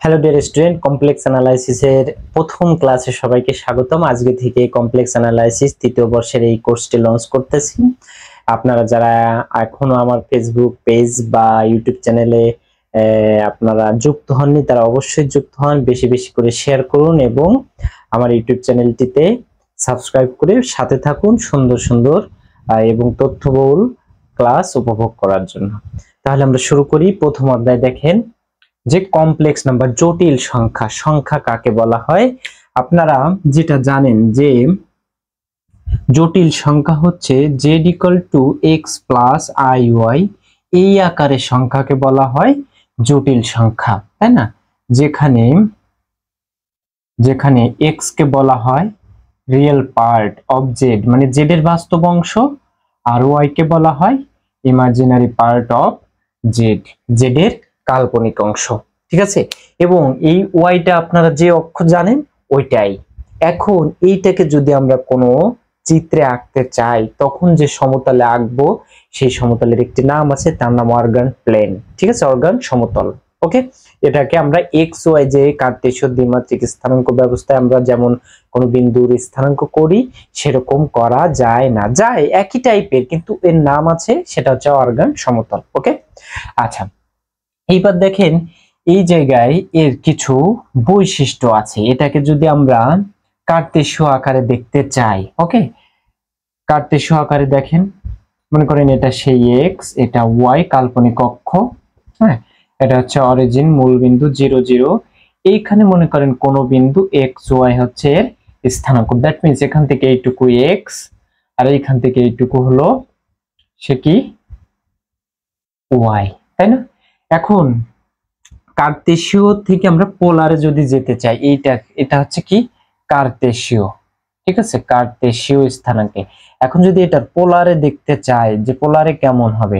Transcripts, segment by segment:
Hello dear student, complex অ্যানালাইসিসের প্রথম ক্লাসে সবাইকে স্বাগতম। আজকে থেকে কমপ্লেক্স অ্যানালাইসিস তৃতীয় বর্ষের এই কোর্সটি লঞ্চ করতেছি। আপনারা যারা এখনো আমার ফেসবুক পেজ বা ইউটিউব চ্যানেলে আপনারা যুক্ত হননি, তারা অবশ্যই যুক্ত হন, বেশি বেশি করে শেয়ার করুন এবং আমার ইউটিউব চ্যানেলটিতে সাবস্ক্রাইব করে সাথে থাকুন সুন্দর সুন্দর এবং তথ্যবহুল ক্লাস উপভোগ করার জন্য। তাহলে আমরা শুরু করি। প্রথম অধ্যায় দেখেন যে কমপ্লেক্স নাম্বার, জটিল সংখ্যা। সংখ্যা কাকে বলা হয়? আপনারা যেটা জানেন যে জটিল সংখ্যা হচ্ছে z = x + iy, এই আকারের সংখ্যাকে বলা হয় জটিল সংখ্যা, তাই না? যেখানে x কে বলা হয় রিয়েল পার্ট অফ z, মানে z এর বাস্তব অংশ, আর y কে বলা হয় imaginary part of z, z এর কাল্পনিক অংশ। ঠিক আছে, এবং এই ওয়াইটা আপনারা যে অক্ষ জানেন ওইটাই। এখন এইটাকে যদি আমরা কোনো চিত্রে আঁকতে চাই, তখন যে সমতলে আঁকবো সেই সমতলের একটি নাম আছে, তার নাম অর্গান প্লেন। ঠিক আছে, অর্গান সমতল। ওকে, এটাকে আমরা এক্স ওয়াই যে কার্টেসীয় দ্বিমাত্রিক স্থানাঙ্ক ব্যবস্থায় আমরা যেমন কোনো বিন্দুর স্থানাঙ্ক করি সেরকম করা যায় না, যায় একই টাইপের, কিন্তু এর নাম আছে, সেটা হচ্ছে অর্গান সমতল। ওকে, আচ্ছা, এইবার দেখেন এই জায়গায় এর কিছু বৈশিষ্ট্য আছে। এটাকে যদি আমরা কার্টেসীয় আকারে দেখতে চাই, ওকে, কার্টেসীয় আকারে দেখেন, মনে করেন এটা সেই এক্স, এটা ওয়াই কাল্পনিক অক্ষ, হ্যাঁ, এটা হচ্ছে অরিজিন মূল বিন্দু 0 0, এইখানে মনে করেন কোন বিন্দু এক্স ওয়াই হচ্ছে এর স্থানাঙ্ক। দ্যাট মিন্স এখান থেকে এইটুকু এক্স আর এইখান থেকে এইটুকু হলো সে কি ওয়াই, তাই না? এখন কার্টেসীয় থেকে আমরা পোলারে যদি যেতে চাই, এটা হচ্ছে কি কার্টেসীয়। ঠিক আছে, কার্টেসীয় স্থানাঙ্কে। এখন যদি এটা পোলারে দেখতে চাই যে পোলারে কেমন হবে,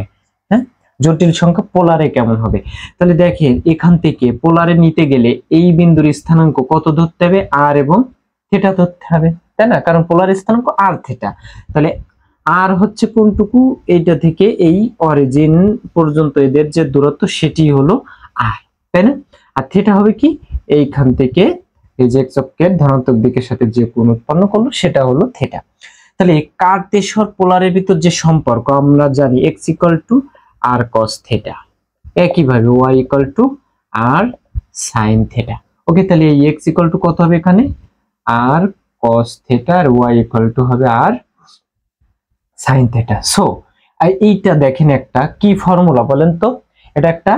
হ্যাঁ, জটিল সংখ্যা পোলারে কেমন হবে, তাহলে দেখেন এখান থেকে পোলারে নিতে গেলে এই বিন্দুর স্থানাঙ্ক কত ধরতে হবে? আর এবং থিটা ধরতে হবে, তাই না? কারণ পোলার স্থানাঙ্ক আর থিটা। তাহলে আর হচ্ছে কোনটুকু? এইটা থেকে এই অরিজিন পর্যন্ত এদের যে দূরত্ব সেটি হলো আর, তাই না? আর থিটা হবে কি? এইখান থেকে এই যে এক্স অক্ষের ধনাত্মক দিকের সাথে যে কোণ উৎপন্ন করলো সেটা হলো থিটা। তাহলে কার্টেসীয় পোলারের ভিতর যে সম্পর্ক আমরা জানি x = r cos থিটা, একইভাবে y = r sin থিটা। ওকে, তাহলে এই x = কত হবে এখানে? r cos থিটা, আর y = হবে r sin থিটা। সো এইটা দেখেন একটা কি ফর্মুলা বলেন তো? এটা একটা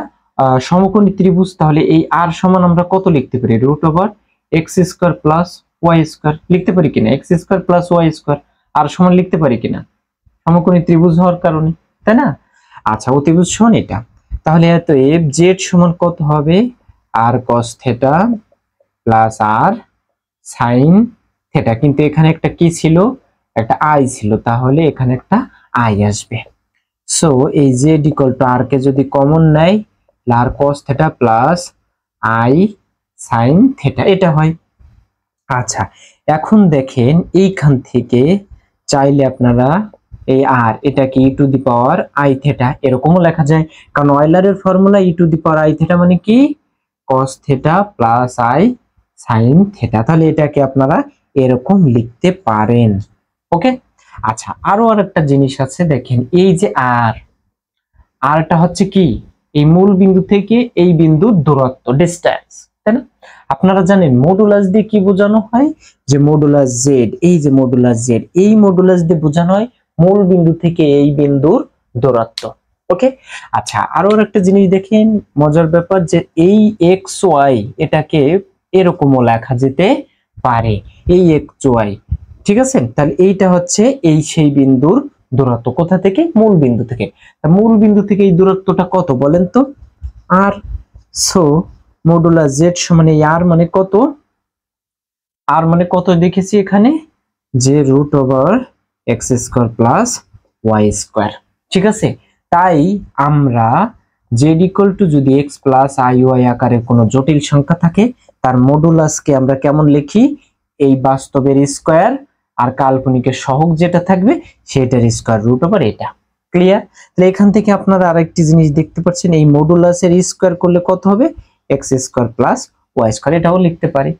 সমকোণী ত্রিভুজ। তাহলে এই r সমান আমরা কত লিখতে পারি? √x² + y² লিখতে পারি কিনা? x² + y² আর সমান লিখতে পারি কিনা? সমকোণী ত্রিভুজ হওয়ার কারণে, তাই না? আচ্ছা, অতিভুজ সমান এটা। তাহলে এত fz সমান কত হবে? r cos theta plus r sin theta. কিন্তু এখানে একটা কি ছিল? একটা i ছিল, তাহলে এখানে একটা i আসবে। সো এই z = r কে যদি কমন নেয়, r cos theta plus i sin theta, এটা হয়। আচ্ছা, এখন দেখেন এইখান থেকে চাইলে আপনারা এই r, এটা কি e⁻i থিটা এরকমও লেখা যায়, কারণ অয়লারের ফর্মুলা e⁻i থিটা মানে কি cos theta plus i sin theta. তাহলে এটাকে আপনারা এরকম লিখতে পারেন। ওকে, আচ্ছা, আরো আরেকটা জিনিস আছে, দেখেন এই যে rটা হচ্ছে কি এই মূল বিন্দু থেকে এই বিন্দুর দূরত্ব, ডিসটেন্স, তাই না? আপনারা জানেন মডুলাস দিয়ে কি বোঝানো হয়? যে মডুলাস z, এই যে মডুলাস z, এই মডুলাস দিয়ে বোঝানো হয় মূল বিন্দু থেকে এই বিন্দুর দূরত্ব। ওকে, আচ্ছা, আরো একটা জিনিস দেখেন, মজার ব্যাপার, যে এই xy এটাকে এরকমও লেখা যেতে পারে, এই xy। ঠিক আছে, তাহলে এইটা হচ্ছে এই সেই বিন্দুর দূরত্ব। কোথা থেকে? মূল বিন্দু থেকে। মূল বিন্দু থেকে এই দূরত্বটা কত বলেন তো? আর সো মডুলাস z সমান এই r মানে কত? r মানে কত দেখেছি এখানে, যে √x² + y²। ঠিক আছে, তাই আমরা z = যদি x + iy আকারের কোনো জটিল সংখ্যা থাকে, তার মডুলাসকে আমরা কেমন লিখি? এই বাস্তবের স্কয়ার আর কাল্পনিকের সহগ যেটা থাকবে সেটার স্কয়ার √ এটা। ক্লিয়ার? তাহলে এখান থেকে আপনারা আরেকটি জিনিস দেখতে পাচ্ছেন, এই মডুলাসের স্কয়ার করলে কত হবে? X square plus y square, এটাও লিখতে পারি।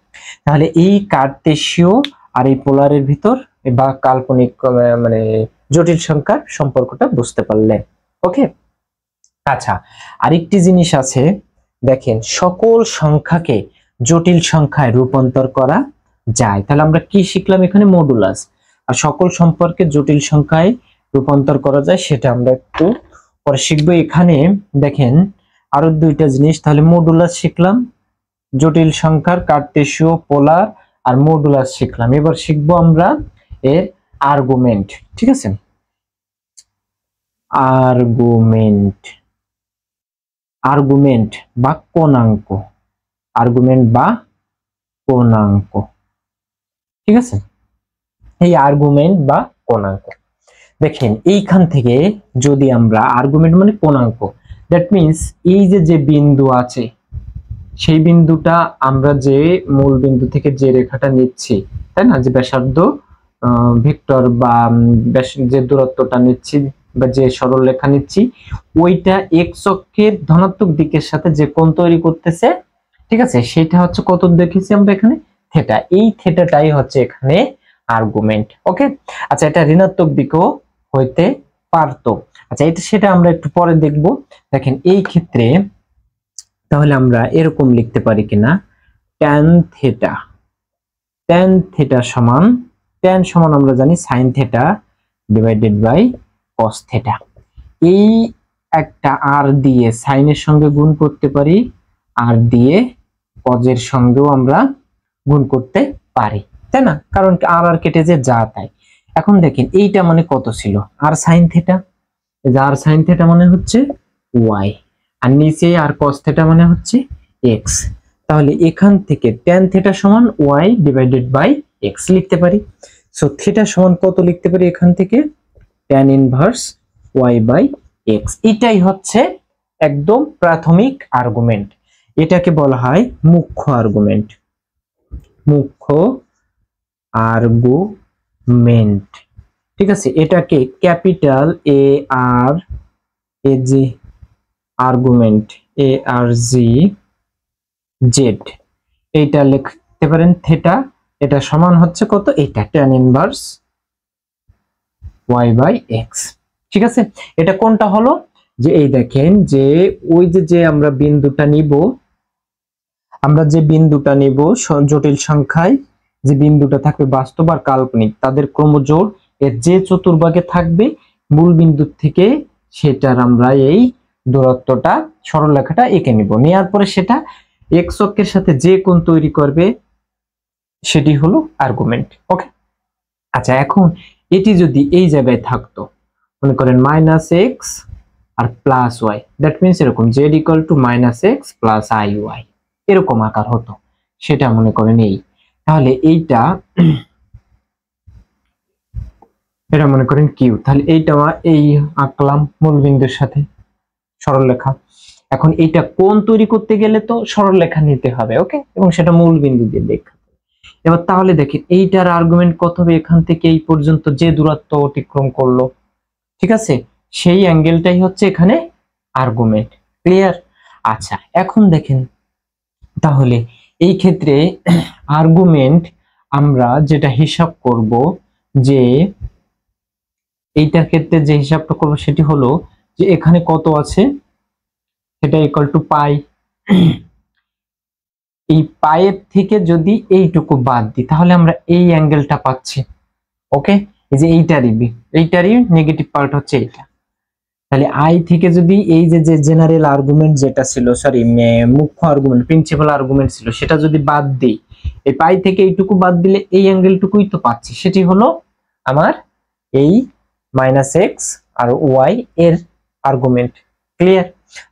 তাহলে এই কার্তেশীয় আর এই পোলারের ভিতর বা কাল্পনিক মানে জটিল সংখ্যার সম্পর্কটা বুঝতে পারলেন। ওকে, আচ্ছা আরেকটি জিনিস আছে, দেখেন সকল সংখ্যাকে জটিল সংখ্যায় রূপান্তর করা যায়। তাহলে আমরা কি শিখলাম এখানে? মডুলাস। আর সকল সম্পর্কে জটিল সংখ্যায় রূপান্তর করা যায় সেটা আমরা একটু পরে শিখবো। এখানে দেখেন আরো দুইটা জিনিস, তাহলে মডুলাস শিখলাম, জটিল সংখ্যার কার্তেশীয়, পোলার আর মডুলাস শিখলাম। এবার শিখবো আমরা এর আর্গুমেন্ট। ঠিক আছে, আর্গুমেন্ট, আর্গুমেন্ট বা কোণাঙ্ক, আর্গুমেন্ট বা কোণাঙ্ক। ঠিক আছে, এই আর্গুমেন্ট বা কোণাঙ্ক, দেখেন এইখান থেকে যদি আমরা আর্গুমেন্ট মানে কোণাঙ্ক, দ্যাট মিন্স এই যে বিন্দু আছে সেই বিন্দুটা আমরা যে মূল বিন্দু থেকে যে রেখাটা নিচ্ছি, তাই না, যে ব্যাসার্ধ ভেক্টর বা যে দূরত্বটা নিচ্ছি বা যে সরল রেখা নিচ্ছি, ওইটা এক্স অক্ষের ধনাত্মক দিকের সাথে যে কোণ তৈরি করতেছে, ঠিক আছে, সেটা হচ্ছে কত দেখেছি আমরা এখানে? থিটা। এই থিটাটাই হচ্ছে এখানে আর্গুমেন্ট। ওকে, আচ্ছা এটা ঋণাত্মক দিকেও হইতে পারতো, আচ্ছা এটা সেটা আমরা একটু পরে দেখব। দেখেন এই ক্ষেত্রে তাহলে আমরা এরকম লিখতে পারি কিনা, ট্যান থিটা, ট্যান থিটা সমান, ট্যান সমান আমরা জানি sine theta divided by cos theta. এই একটা আর দিয়ে সাইনের সঙ্গে গুণ করতে পারি, আর দিয়ে কজের সঙ্গেও আমরা গুণ করতে পারি, তাই না, কারণ আর আর কেটে যে যা তাই। এখন দেখেন এইটা মানে কত ছিল? আর সাইন থিটা, আর সাইন থিটা মানে হচ্ছে ওয়াই, আর নিচে আর কস থিটা মানে হচ্ছে এক্স। তাহলে এখান থেকে ট্যান থিটা সমান ওয়াই ডিভাইডেড বাই এক্স লিখতে পারি। সো থিটা সমান কত লিখতে পারি এখান থেকে? Tan inverse Y by x. এটাই হচ্ছে একদম প্রাথমিক আর্গুমেন্ট, এটাকে বলা হয় মুখ্য আর্গুমেন্ট, মুখ্য আর্গুমেন্ট। ঠিক আছে, এটাকে capital A R A G argument, A R G Z, এইটা লিখতে পারেন থিটা, এটা সমান হচ্ছে কত? এটা tan inverse Y by X. ঠিক আছে, এটা কোনটা হলো? যে এই দেখেন যে ওই যে আমরা বিন্দুটা নিব, আমরা যে বিন্দুটা নিব জটিল সংখ্যায় যে বিন্দুটা থাকবে বাস্তব আর কাল্পনিক, তাদের ক্রমজোড় এর যে চতুর্ভাগে থাকবে মূল বিন্দু থেকে, সেটার আমরা এই দূরত্বটা সরলরেখাটা এঁকে নিব। নেওয়ার পরে সেটা এক্স অক্ষের সাথে যে কোণ তৈরি করবে সেটি হলো আর্গুমেন্ট। ওকে, আচ্ছা এখন এটি যদি এই জায়গায় থাকতো, মনে করেন মাইনাস এক্স আর প্লাস ওয়াই, দ্যাট মিনস এরকম z equal to minus x plus I y, এরকম আকার হতো, সেটা মনে করেন এই, তাহলে এইটা এটা মনে করেন কিউ, তাহলে এইটা এই আঁকলাম মূল বিন্দুর সাথে সরলরেখা। এখন এইটা কোণ তৈরি করতে গেলে তো সরলরেখা নিতে হবে, ওকে, এবং সেটা মূল বিন্দু দিয়ে দেখাতে। এবার তাহলে দেখেন এইটার আর্গুমেন্ট কত হবে? এখান থেকে এই পর্যন্ত যে দূরত্ব অতিক্রম করলো, ঠিক আছে, সেই অ্যাঙ্গেলটাই হচ্ছে এখানে আর্গুমেন্ট। ক্লিয়ার? আচ্ছা এখন দেখেন তাহলে এই ক্ষেত্রে আর্গুমেন্ট আমরা যেটা হিসাব করব, যে এইটার ক্ষেত্রে যে হিসাবটা করব সেটি হলো যে এখানে কত আছে সেটা ইকুয়াল টু পাই, এই পায়ের থেকে যদি এইটুকু বাদ দিই তাহলে আমরা এই অ্যাঙ্গেলটা পাচ্ছি। ওকে, এই যে এইটারই নেগেটিভ পার্ট হচ্ছে এইটা। তাহলে আই থেকে যদি এই যে জেনারেল আর্গুমেন্ট যেটা ছিল, সরি মুখ্য আর্গুমেন্ট, প্রিন্সিপাল আর্গুমেন্ট ছিল, সেটা যদি বাদ দিই, এই পাই থেকে এইটুকু বাদ দিলে এই অ্যাঙ্গেলটুকুই তো পাচ্ছি, সেটি হলো আমার এই মাইনাস এক্স আর ওয়াই এর আর্গুমেন্ট। ক্লিয়ার?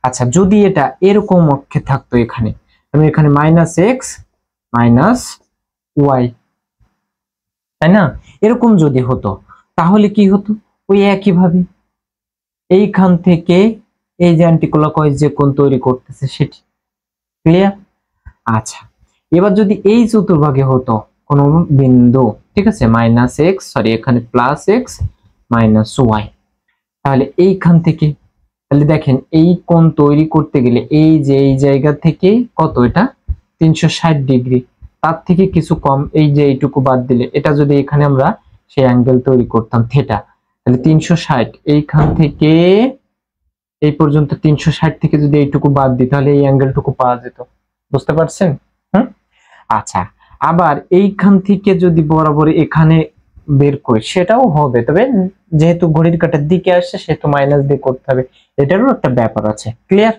আচ্ছা যদি এটা এরকম অক্ষে থাকতো, এখানে আমি এখানে মাইনাস এক্স মাইনাস ওয়াই, তাই না, এরকম যদি হতো তাহলে কি হতো? ওই একইভাবে এইখান থেকে এই যে অ্যান্টিক্লকওয়াইজ যে কোণ তৈরি করতেছে সেটি। ক্লিয়ার? আচ্ছা এবার যদি এই চতুর্ভাগে হতো কোন বিন্দু, ঠিক আছে, মাইনাস এক্স, সরি এখানে প্লাস এক্স মাইনাস ওয়াই, তাহলে এইখান থেকে তাহলে দেখেন এই কোণ তৈরি করতে গেলে এই যে এই জায়গা থেকে কত, এটা 360 ডিগ্রি, তার থেকে কিছু কম, এই যে এইটুকু বাদ দিলে, এটা যদি এখানে আমরা সেই অ্যাঙ্গেল তৈরি করতাম থিটা, তাহলে 360 এইখান থেকে এই পর্যন্ত 360 থেকে যদি এইটুকু বাদ দিই তাহলে এই অ্যাঙ্গেলটুকু পাওয়া যেত। বুঝতে পারছেন? আচ্ছা, আবার এইখান থেকে যদি বরাবর এখানে বের করি সেটাও হবে, তবে যেহেতু ঘড়ির কাঁটার দিকে আসছে সেহেতু মাইনাস দিয়ে করতে হবে, এটারও একটা ব্যাপার আছে। ক্লিয়ার?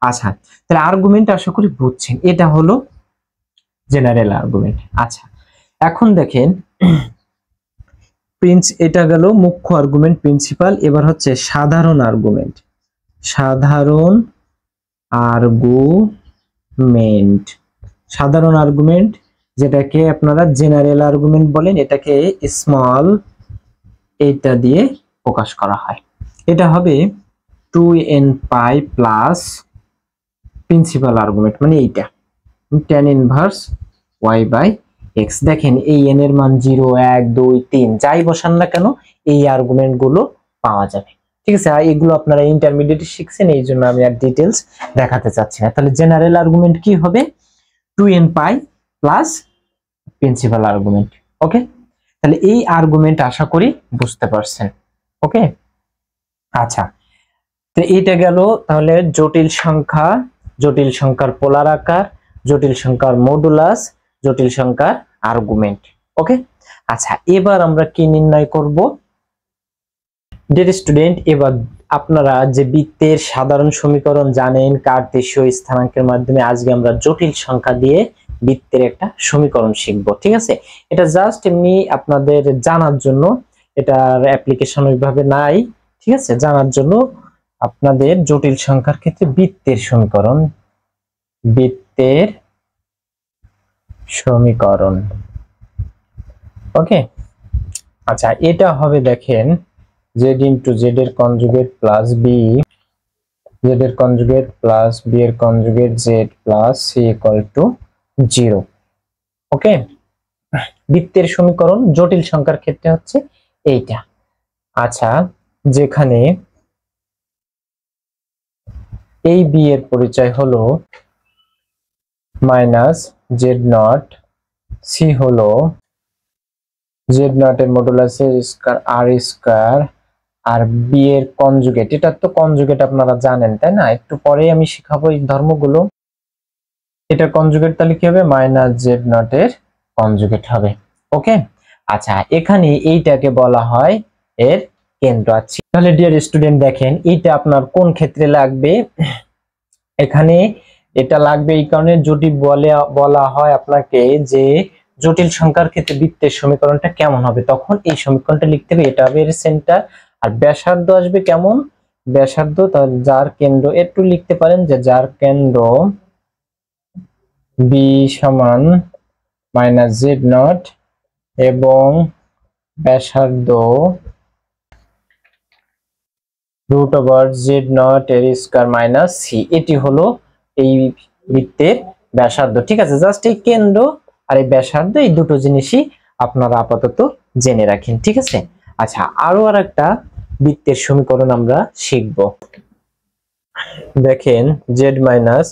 আচ্ছা, তাহলে আর্গুমেন্ট আশা করি বুঝছেন, এটা হলো জেনারেল আর্গুমেন্ট। আচ্ছা, এখন দেখেন এটা গেল মুখ্য আর্গুমেন্ট, প্রিন্সিপাল। এবার হচ্ছে সাধারণ আর্গুমেন্ট। সাধারণ আর্গুমেন্ট, সাধারণ আর্গুমেন্ট যেটাকে আপনারা জেনারেল আর্গুমেন্ট বলেন, এটাকে স্মল এটা দিয়ে প্রকাশ করা হয়। এটা হবে 2n pi plus principal argument, মানে এইটা tan inverse y by x। দেখেন এই n এর মান 0 1 2 3 যাই বসান না কেন এই আর্গুমেন্ট গুলো পাওয়া যাবে। ঠিক আছে, এগুলো আপনারা ইন্টারমিডিয়েটে শিখছেন, এই জন্য আমি আর ডিটেলস দেখাতে চাচ্ছি না। তাহলে জেনারেল আর্গুমেন্ট কি হবে? 2n pi plus principal argument. Okay, তাহলে এই আর্গুমেন্ট আশা করি বুঝতে পারছেন। ওকে, আচ্ছা, তো এইটা গেল তাহলে জটিল সংখ্যা, জটিল সংখ্যার পোলার আকার, জটিল সংখ্যার মডুলাস, জটিল সংখ্যার আর্গুমেন্ট। ওকে, আচ্ছা, এবার আমরা কি নির্ণয় করব? ডিয়ার স্টুডেন্ট, এবার আপনারা যে বৃত্তের সাধারণ সমীকরণ জানেন কার্তেশীয় স্থানাঙ্কের মাধ্যমে, আজকে আমরা জটিল সংখ্যা দিয়ে বৃত্তের একটা সমীকরণ শিখব। ঠিক আছে, এটা জাস্ট এমনি আপনাদের জানার জন্য, এটার অ্যাপ্লিকেশন ওইভাবে নাই। ঠিক আছে, জানার জন্য আপনাদের জটিল সংখ্যার ক্ষেত্রে বৃত্তের সমীকরণ, বৃত্তের সমীকরণ। ওকে, আচ্ছা, এটা হবে দেখেন z ইন্টু z এর কনজুগেট প্লাস b, z এর কনজুগেট প্লাস b এর conjugate z plus c equal to 0। ওকে, বৃত্তের সমীকরণ জটিল সংখ্যার ক্ষেত্রে হচ্ছে এইটা। আচ্ছা, যেখানে এই b এর পরিচয় হলো মাইনাস জেড নট, সি হলো জেড নট এর মডুলাস স্কয়ার আর স্কয়ার, আর বি এর কনজুগেট, এটা তো কনজুগেট আপনারা জানেন তাই না, একটু পরেই আমি শিখাবো এই ধর্মগুলো। এটা কনজুগেট তাহলে কি হবে? মাইনাস জেড নট এর কনজুগেট হবে। ওকে, আচ্ছা, এখানে এইটাকে বলা হয় এর কেন্দ্র। আছে তাহলে ডিয়ার স্টুডেন্ট দেখেন এইটা আপনার কোন ক্ষেত্রে লাগবে? এখানে এটা লাগবে এই কারণে, যদি বলা হয় আপনাকে যে জটিল সংখ্যার ক্ষেত্রে বৃত্তের সমীকরণটা কেমন হবে, তখন এই সমীকরণটা লিখতে হবে, এটা হবে এর সেন্টার, আর ব্যাসার্ধ আসবে কেমন? ব্যাসার্ধ তাহলে যার কেন্দ্র, একটু লিখতে পারেন যে যার কেন্দ্র বি সমান মাইনাস জেড নট এবং ব্যাসার্ধ রুট ওভার জেড নট এর স্কয়ার মাইনাস সি, এটি হলো এই বৃত্তের ব্যাসার্ধ। ঠিক আছে, জাস্ট এই কেন্দ্র আর এই ব্যাসার্ধ, এই দুটো জিনিসই আপনারা আপাতত জেনে রাখেন। ঠিক আছে, আচ্ছা, আরো আর একটা বৃত্তের সমীকরণ আমরা শিখব। দেখেন জেড মাইনাস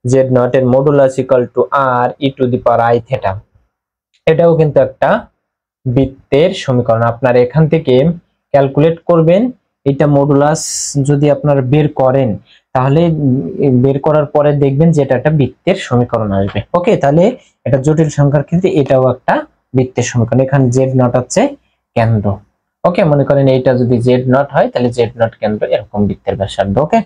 জেড নট এর modulus equal to r e to the power i theta, এটাও কিন্তু একটা বৃত্তের সমীকরণ। আপনারা এখান থেকে ক্যালকুলেট করবেন, এটা মডুলাস যদি আপনারা বের করেন তাহলে বের করার পরে দেখবেন যে এটা একটা বৃত্তের সমীকরণ আসবে। ওকে, তাহলে এটা জটিল সংখ্যার ক্ষেত্রে এটাও একটা বৃত্তের সমীকরণ। এখানে জেড নট হচ্ছে কেন্দ্র। ওকে, মনে করেন এইটা যদি জেড নট হয় তাহলে জেড নট কেন্দ্র, এরকম বৃত্তের ব্যাসার্ধ। ওকে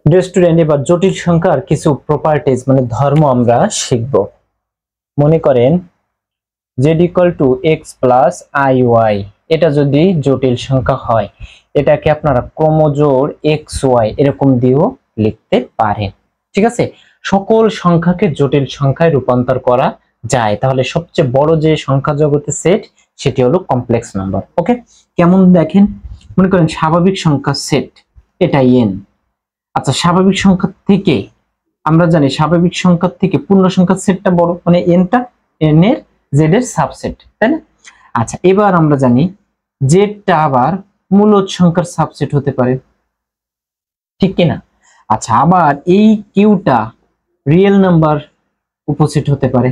ডিয়ার স্টুডেন্ট, এবার জটিল সংখ্যার কিছু প্রপার্টিজ মানে ধর্ম আমরা শিখব। মনে করেন z equal to x plus I y, এটা যদি জটিল সংখ্যা হয় এটাকে আপনারা ক্রমজোড় এক্স ওয়াই এরকম দিয়েও লিখতে পারেন। ঠিক আছে, সকল সংখ্যাকে জটিল সংখ্যায় রূপান্তর করা যায়। তাহলে সবচেয়ে বড় যে সংখ্যা জগতের সেট সেটি হলো কমপ্লেক্স নাম্বার। ওকে, কেমন দেখেন, মনে করেন স্বাভাবিক সংখ্যার সেট, এটা n। আচ্ছা, স্বাভাবিক সংখ্যা থেকে আমরা জানি স্বাভাবিক সংখ্যার থেকে পূর্ণ সংখ্যার সেটটা বড়, মানে nটা n এর z এর সাবসেট, তাই না? আচ্ছা, এবার আমরা জানি জেডটা আবার মূলদ সংখ্যার সাবসেট হতে পারে। ঠিক কিনা? আচ্ছা, আবার এই কিউটা রিয়েল নাম্বার উপসেট হতে পারে,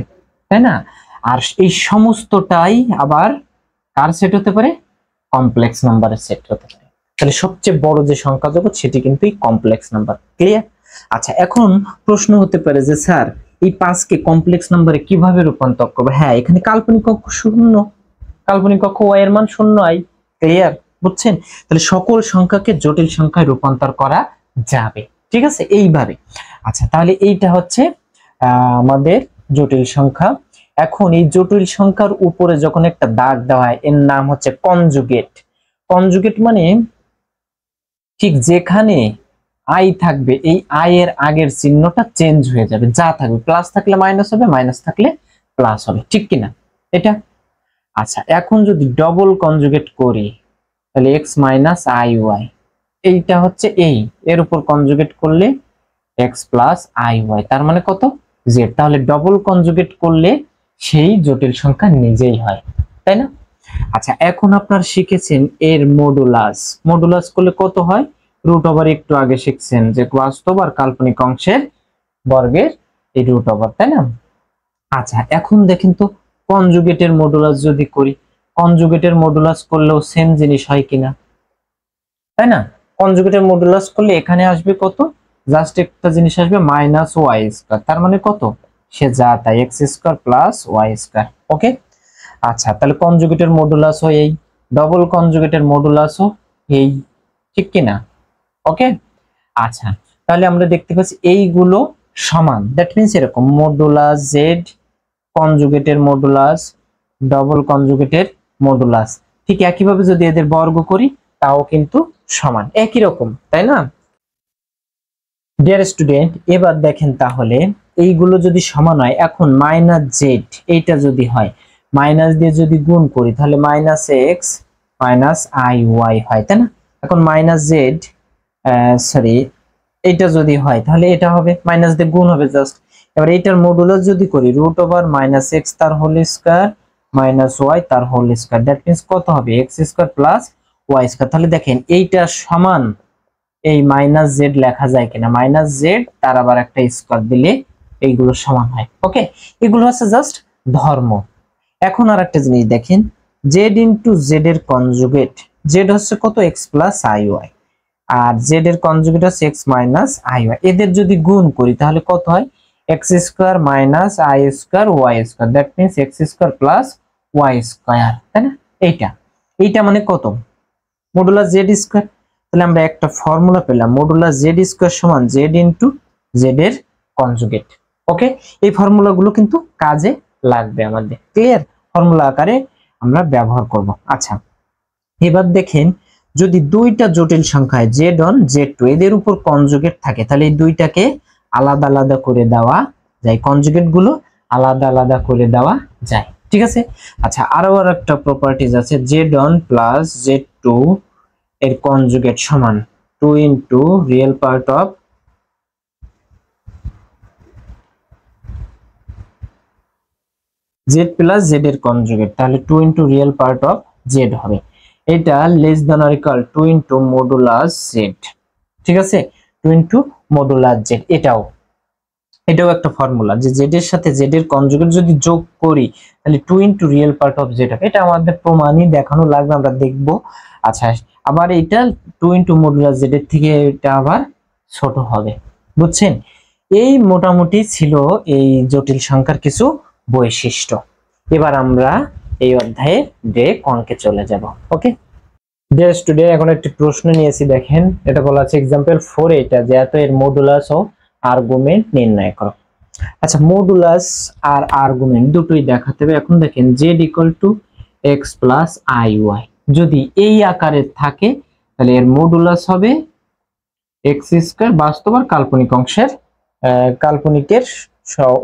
তাই না? আর এই সমস্তটাই আবার কার সেট হতে পারে? কমপ্লেক্স নাম্বারের সেট হতে পারে। তাহলে সবচেয়ে বড় যে সংখ্যা জগৎ সেটি কিন্তু কমপ্লেক্স নাম্বার। ক্লিয়ার? আচ্ছা, এখন প্রশ্ন হতে পারে যে স্যার এই 5 কে কমপ্লেক্স নাম্বারে কিভাবে রূপান্তর করব? হ্যাঁ, এখানে কাল্পনিক অক্ষ শূন্য, কাল্পনিক অক্ষ y এর মান 0 আই। ক্লিয়ার? বুঝছেন? তাহলে সকল সংখ্যাকে জটিল সংখ্যায় রূপান্তর করা যাবে। ঠিক আছে, এইভাবে। আচ্ছা, তাহলে এইটা হচ্ছে আমাদের জটিল সংখ্যা। এখন এই জটিল সংখ্যার উপরে যখন একটা দাগ দেওয়া হয় এর নাম হচ্ছে কনজুগেট। কনজুগেট মানে ঠিক যেখানে আই থাকবে এই আই এর আগের চিহ্নটা চেঞ্জ হয়ে যাবে, যা থাকবে প্লাস থাকলে মাইনাস হবে, মাইনাস থাকলে প্লাস হবে। ঠিক কিনা এটা? আচ্ছা, এখন যদি ডবল কনজুগেট করি তাহলে x মাইনাস আই ওয়াই, এইটা হচ্ছে এই এর উপর কনজুগেট করলে x প্লাস আই ওয়াই, তার মানে কত? z। তাহলে ডবল কনজুগেট করলে সেই জটিল সংখ্যা নিজেই হয়, তাই না? আচ্ছা, এখন আপনারা শিখেছেন এর মডুলাস। মডুলাস করলে কত হয়? রুট ওভার, একটু আগে শিখছেন যে বাস্তব আর কাল্পনিক অংশের বর্গের এই রুট ওভার, তাই না? আচ্ছা, এখন দেখেন তো কনজুগেটের মডুলাস যদি করি, কনজুগেটের মডুলাস করলেও সেম জিনিস হয় কিনা, তাই না? কনজুগেটের মডুলাস করলে এখানে আসবে কত? জাস্ট একটা জিনিস আসবে মাইনাস ওয়াই স্কয়ার, তার মানে কত? সে যা তাই x square plus Y square. Okay. আচ্ছা, তাহলে কনজুগেটের মডুলাস হয় এই, ডবল কনজুগেটের মডুলাসও এই, ঠিক কিনা? ওকে। আচ্ছা, তাহলে আমরা দেখতে পাচ্ছি এইগুলো সমান, দ্যাট মিন্স এরকম মডুলাস জেড, কনজুগেটের মডুলাস, ডবল কনজুগেটের মডুলাস, ঠিক একইভাবে যদি এদের বর্গ করি তাও কিন্তু সমান, একই রকম, তাই না? ডিয়ার স্টুডেন্ট, এবার দেখেন তাহলে এইগুলো যদি সমান হয়, এখন মাইনাস জেড এইটা যদি হয়, মাইনাস দিয়ে যদি গুণ করি তাহলে minus x minus I y হয়, তাই না? এখন মাইনাস জেড সরি এটা যদি হয় তাহলে এটা হবে, মাইনাস দিয়ে গুণ হবে জাস্ট। এবার এইটার মডুলাস যদি করি রুট ওভার মাইনাস এক্স তার হোল স্কয়ার মাইনাস ওয়াই তার হোল স্কয়ার, দ্যাট মিন্স কত হবে? X square plus Y square. তাহলে দেখেন এইটা সমান এই মাইনাস জেড লেখা যায় কিনা, মাইনাস জেড তার আবার একটা স্কয়ার দিলে এইগুলো সমান হয়। ওকে, এগুলো হচ্ছে জাস্ট ধর্ম। এখন আর একটা জিনিস দেখেন, জেড ইন্টু জেড এর কনজুগেট, জেড হচ্ছে কত? এক্স প্লাস আই ওয়াই, আর জেড এর কনজুগেট হচ্ছে এক্স মাইনাস আই ওয়াই। এদের যদি গুণ করি তাহলে কত হয়? X square minus I square Y square, that means X square plus Y square, তাই না? এইটা এইটা মানে কত? Modulus Z square. তাহলে আমরা একটা ফর্মুলা পেলাম, মডুলাস জেড স্কয়ার সমান জেড ইন্টু জেড এর কনজুগেট। ওকে, এই ফর্মুলাগুলো কিন্তু কাজে লাগবে আমাদের। ক্লিয়ার? ফর্মুলা আকারে আমরা ব্যবহার করব। আচ্ছা, এবার দেখেন যদি দুইটা জটিল সংখ্যায় z1 z2 এদের উপর কনজুগেট থাকে তাহলে এই দুইটাকে আলাদা আলাদা করে দেওয়া যায়, কনজুগেট গুলো আলাদা আলাদা করে দেওয়া যায়। ঠিক আছে? আচ্ছা, আরো একটা প্রপার্টিজ আছে, z1 প্লাস z2 এর কনজুগেট সমান 2 into real part of z plus z এর কনজুগেট, তাহলে 2 into real part of z হবে। এটা less than or equal 2 into modulus z। ঠিক আছে, 2 ইনটু মডুলাস z। এটাও একটা ফর্মুলা যে z এর সাথে z এর কনজুগেট যদি যোগ করি তাহলে 2 into real part of z হবে। এটা আমাদের প্রমাণই দেখানো লাগবে, আমরা দেখব। আচ্ছা, আবার এটা 2 ইনটু মডুলাস z এর থেকে এটা আবার ছোট হবে। বুঝছেন? এই মোটামুটি ছিল এই জটিল সংখ্যার কিছু বৈশিষ্ট্য। এবার আমরা এই অধ্যায়ে ডিরেক্ট অঙ্কে চলে যাব। ওকে ডিয়ার স্টুডেন্ট, এখন একটি প্রশ্ন নিয়েছি, দেখেন এটা বলা আছে एग्जांपल 4 এটা যে এত এর মডুলাস ও আর্গুমেন্ট নির্ণয় করো। আচ্ছা, মডুলাস আর আর্গুমেন্ট দুটোই দেখাতে হবে। এখন দেখেন z x i y যদি এই আকারে থাকে তাহলে এর মডুলাস হবে x স্কয়ার, বাস্তব আর কাল্পনিক অংশের কাল্পনিকের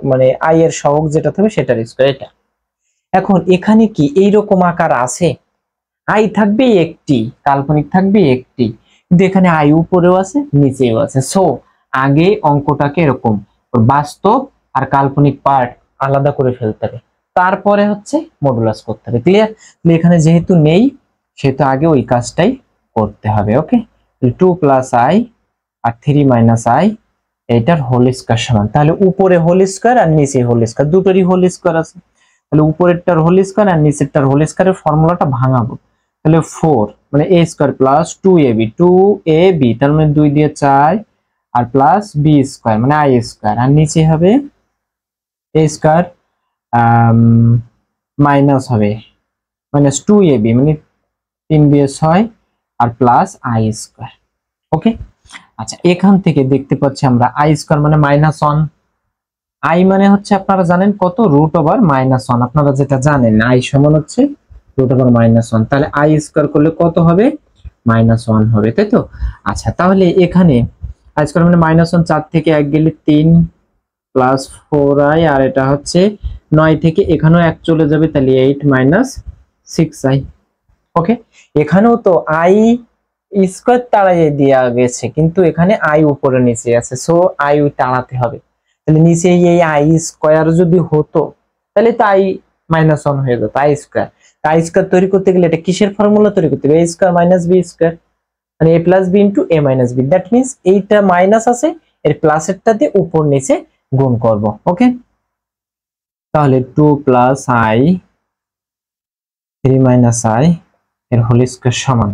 মানে i এর সহগ যেটা থাকবে সেটার স্কয়ার। এটা এখন এখানে কি এইরকম আকার আছে? আই থাকবে একটি, কাল্পনিক থাকবে একটি, কিন্তু এখানে আই উপরেও আছে নিচেও আছে। সো আগে অঙ্কটাকে এরকম বাস্তব আর কাল্পনিক পার্ট আলাদা করে ফেলতে হবে, তারপরে হচ্ছে মডুলাস করতে হবে। ক্লিয়ার? এখানে যেহেতু নেই সেহেতু আগে ওই কাজটাই করতে হবে। ওকে, 2 প্লাস আই আর 3 মাইনাস আই এইটার হোল স্কয়ার সমান, তাহলে উপরে হোল স্কয়ার আর নিচে হোল স্কয়ার দুটোরই হোল স্কয়ার আছে, তাহলে উপরেরটার হোল স্কয়ার আর নিচেরটার হোল স্কয়ারের ফর্মুলাটা ভাঙাবো, তাহলে 4 মানে a স্কয়ার প্লাস 2ab তার মানে 2 দিয়ে 4 আর প্লাস b স্কয়ার মানে i স্কয়ার, আর নিচে হবে a স্কয়ার মাইনাস হবে মাইনাস 2ab মানে 3 দিয়ে 6 আর প্লাস i স্কয়ার। ওকে, আচ্ছা এখান থেকে দেখতে পাচ্ছি আমরা i স্কয়ার মানে -1, i মানে হচ্ছে আপনারা জানেন কত, √(-1), আপনারা যেটা জানেন i সমান হচ্ছে √(-1), তাহলে i স্কয়ার করলে কত হবে, -1 হবে, তাই তো। আচ্ছা তাহলে এখানে i স্কয়ার মানে -1, 4 থেকে 1 গেলে 3 প্লাস 4i, আর এটা হচ্ছে 9 থেকে এখানেও 1 চলে যাবে, তাহলে 8 - 6i। ওকে, এখানেও তো i স্কয়ার তাড়াইয়ে দেওয়া গেছে, কিন্তু এখানে i উপরে নিচে আছে, সো i তাড়াতে হবে, তাহলে নিচে এই i স্কয়ার যদি হতো তাহলে তো i -1 হয়ে যেত, i স্কয়ার। i স্কয়ার তৈরি করতে গেলে এটা কিসের ফর্মুলা তৈরি করতে হবে, a square minus b square মানে a plus b into a minus b, that means এইটা মাইনাস আছে এর প্লাসেরটা দিয়ে উপর নিচে গুণ করব। ওকে, তাহলে 2 প্লাস i 3 মাইনাস i এর হোল স্কয়ার সমান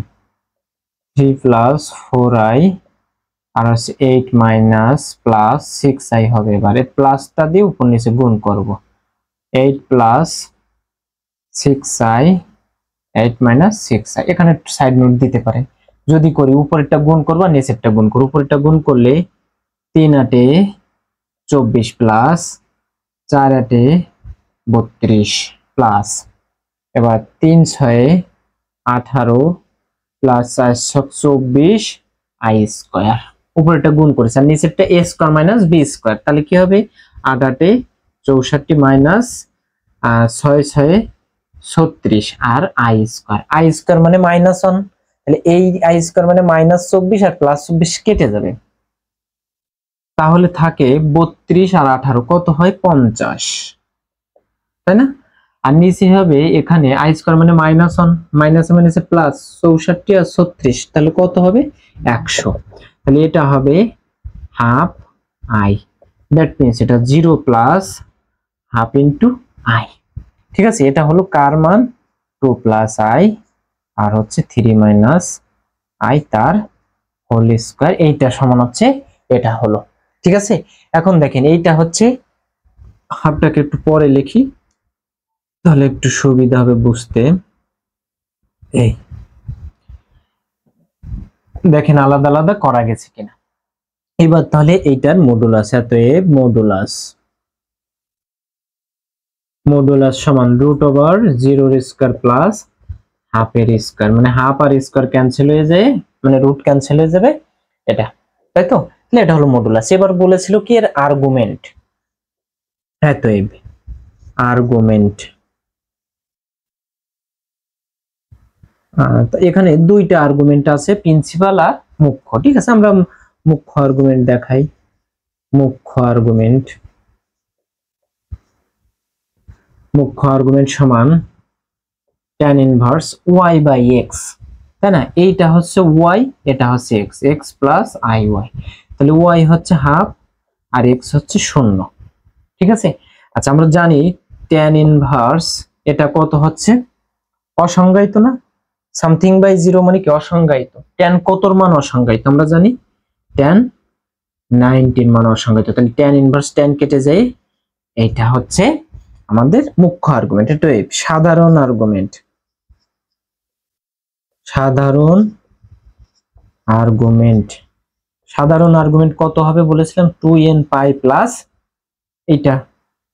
3 প্লাস 4i আর হচ্ছে 8 মাইনাস প্লাস 6i হবে, এবারে প্লাসটা দিয়ে উপর নিচে গুণ করব, 8 প্লাস 6i 8 মাইনাস 6i, এখানে সাইড নোট দিতে পারেন, যদি করি উপরেরটা গুণ করব আর নিচেরটা গুণ করব, উপরেরটা গুণ করলে 3 8 24 প্লাস 4 8 32 প্লাস এবার 3 6 18 প্লাস 4 24 i স্কয়ার, উপরেরটা গুণ করেছে আর নিচেরটা a square minus b square, তাহলে কি হবে 8 8 64 মাইনাস 6 6 36 আর i স্কয়ার মানে -1, তাহলে এই i স্কয়ার মানে -24 আর +24 কেটে যাবে, তাহলে থাকে 32 আর 18 কত হয় 50, তাই না। আর নিচে হবে এখানে i স্কয়ার মানে -1 মাইনাস মাইনাসে প্লাস 64 আর 36, তাহলে কত হবে 100, তাহলে এটা হবে হাফ i, দ্যাট মিন্স এটা 0 প্লাস হাফ ইনটু i। ঠিক আছে, এটা হলো কার মান 2 প্লাস i আর হচ্ছে 3 মাইনাস i তার হোল স্কয়ার, এইটা সমান হচ্ছে এটা হলো। ঠিক আছে, এখন দেখেন এইটা হচ্ছে হাফটাকে একটু পরে লিখি তাহলে একটু সুবিধা হবে বুঝতে। এই দেখেন আলাদা আলাদা করা গেছে কিনা, এবার তাহলে এইটার মডুলাস, অতএব মডুলাস সমান √(0) স্কয়ার প্লাস হাফ এর স্কয়ার, মানে হাফ আর স্কয়ার ক্যান্সেল হয়ে যায়, মানে রুট ক্যান্সেল হয়ে যাবে এটা, তাই তো। তাহলে এটা হলো মডুলাস। এবার বলেছিল কি এর আর্গুমেন্ট, অতএব আর্গুমেন্ট, তো এখানে দুইটা আর্গুমেন্ট আছে, প্রিন্সিপাল আর মুখ্য। ঠিক আছে, আমরা মুখ্য আর্গুমেন্ট দেখাই। মুখ্য আর্গুমেন্ট সমান tan inverse y by x, তাই না। এইটা হচ্ছে y, এটা হচ্ছে x প্লাস iy, তাহলে y হচ্ছে হাফ আর x হচ্ছে 0। ঠিক আছে, আচ্ছা আমরা জানি tan ইনভার্স এটা কত হচ্ছে অসংজ্ঞায়িত না, সামথিং বাই 0 মানে কি অসংজ্ঞায়িত, tan কতর মান অসংজ্ঞায়িত আমরা জানি, tan 90 মান অসংজ্ঞায়িত, তাহলে tan ইনভার্স tan কেটে যায়, এইটা হচ্ছে আমাদের মুখ্য আর্গুমেন্ট। এটা সাধারণ আর্গুমেন্ট কত হবে বলেছিলাম 2n পাই প্লাস এইটা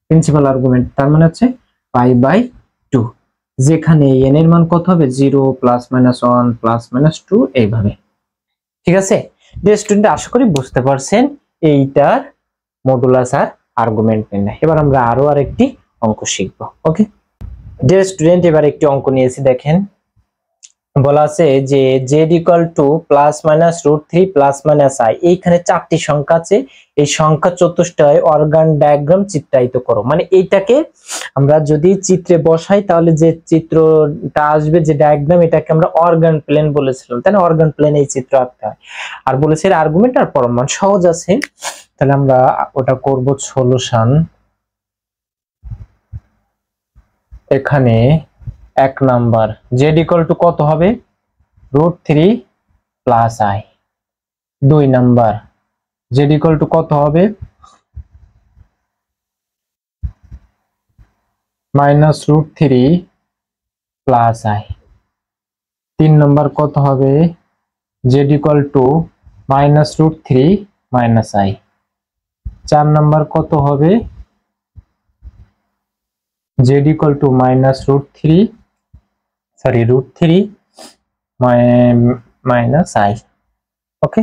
প্রিন্সিপাল আর্গুমেন্ট, তার মানে হচ্ছে পাই বাই 2, যেখানে n এর মান কত হবে 0 প্লাস মাইনাস 1 প্লাস মাইনাস 2 এইভাবে। ঠিক আছে, ডিয়ার স্টুডেন্ট আশা করি বুঝতে পারছেন এইটার মডুলাস আর আর্গুমেন্ট নির্ণয়। এবার আমরা আরো আরেকটি অঙ্ক শিখব। ওকে ডিয়ার স্টুডেন্ট, এবার একটি অঙ্ক নিয়েছি, দেখেন বলা আছে যে z equal to plus minus root three plus minus i, এইখানে চারটি সংখ্যা আছে, এই সংখ্যা চতুষ্টয় অর্গান ডায়াগ্রাম চিত্রায়িত করো। মানে এইটাকে আমরা যদি চিত্রে বসাই তাহলে যে চিত্রটা আসবে, যে ডায়াগ্রাম, এটাকে আমরা অর্গান প্লেন বলেছিলাম, তাই না? অর্গান প্লেন এই চিত্র আঁকতে হয়। আর বলেছে আর্গুমেন্ট আর পরমাণু, সহজ আছে। তাহলে আমরা ওটা করব সলিউশন। এখানে 1 নাম্বার জেড ইকুয়াল টু কত হবে, root three plus i. 2 number z equal to কত হবে, minus root three plus i. 3 number কত হবে, z equal to minus root three minus i. 4 number কত হবে, z equal to minus root three minus i. Okay,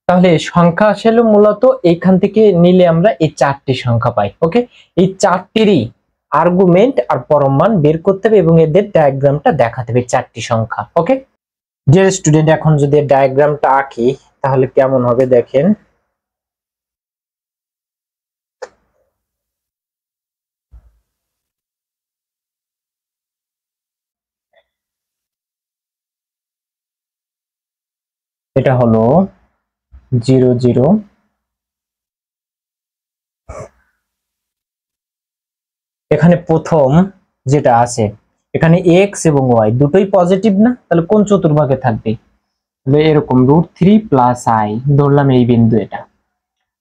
তাহলে সংখ্যা আসলে মূলত এইখান থেকে নিলে আমরা এই চারটি সংখ্যা পাই। ওকে, এই চারটিরই আর্গুমেন্ট আর পরম মান বের করতে হবে এবং এদের ডায়াগ্রামটা দেখাতে হবে, চারটি সংখ্যা। ওকে ডিয়ার স্টুডেন্ট, এখন যদি ডায়াগ্রামটা আঁকি তাহলে কেমন হবে দেখেন। এটা হলো 0 0, এখানে প্রথম যেটা আছে, এখানে এক্স এবং ওয়াই দুটোই পজিটিভ না, তাহলে কোন চতুর্ভাগে থাকবে, তাহলে এরকম রুট থ্রি প্লাস আই ধরলাম এই বিন্দু এটা,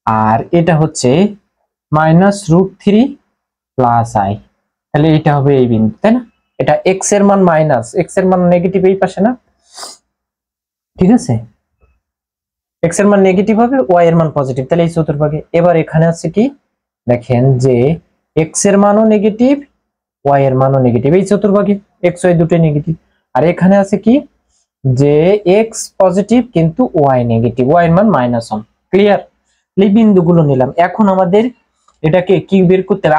আর এটা হচ্ছে minus root three plus i, তাহলে এটা হবে এই বিন্দু, তাই না? এটা এক্স এর মান মাইনাস, এক্স এর মান নেগেটিভ এই পাশে না, ঠিক আছে? এক্স এর মান নেগেটিভ হবে, ওয়াই এর মান পজিটিভ, তাহলে এই চতুর্ভাগে। এবার এখানে আছে কি দেখেন, যে এক্স এর মানও নেগেটিভ, ওয়াই এর মানও নেগেটিভ, এই চতুর্ভাগে এক্স ওয়াই দুটোই নেগেটিভ। আর এখানে আছে কি, যে এক্স পজিটিভ কিন্তু ওয়াই নেগেটিভ, ওয়াই এর মান -1। ক্লিয়ার? এই বিন্দুগুলো নিলাম। এখন আমাদের এটাকে কি বের করতে হবে,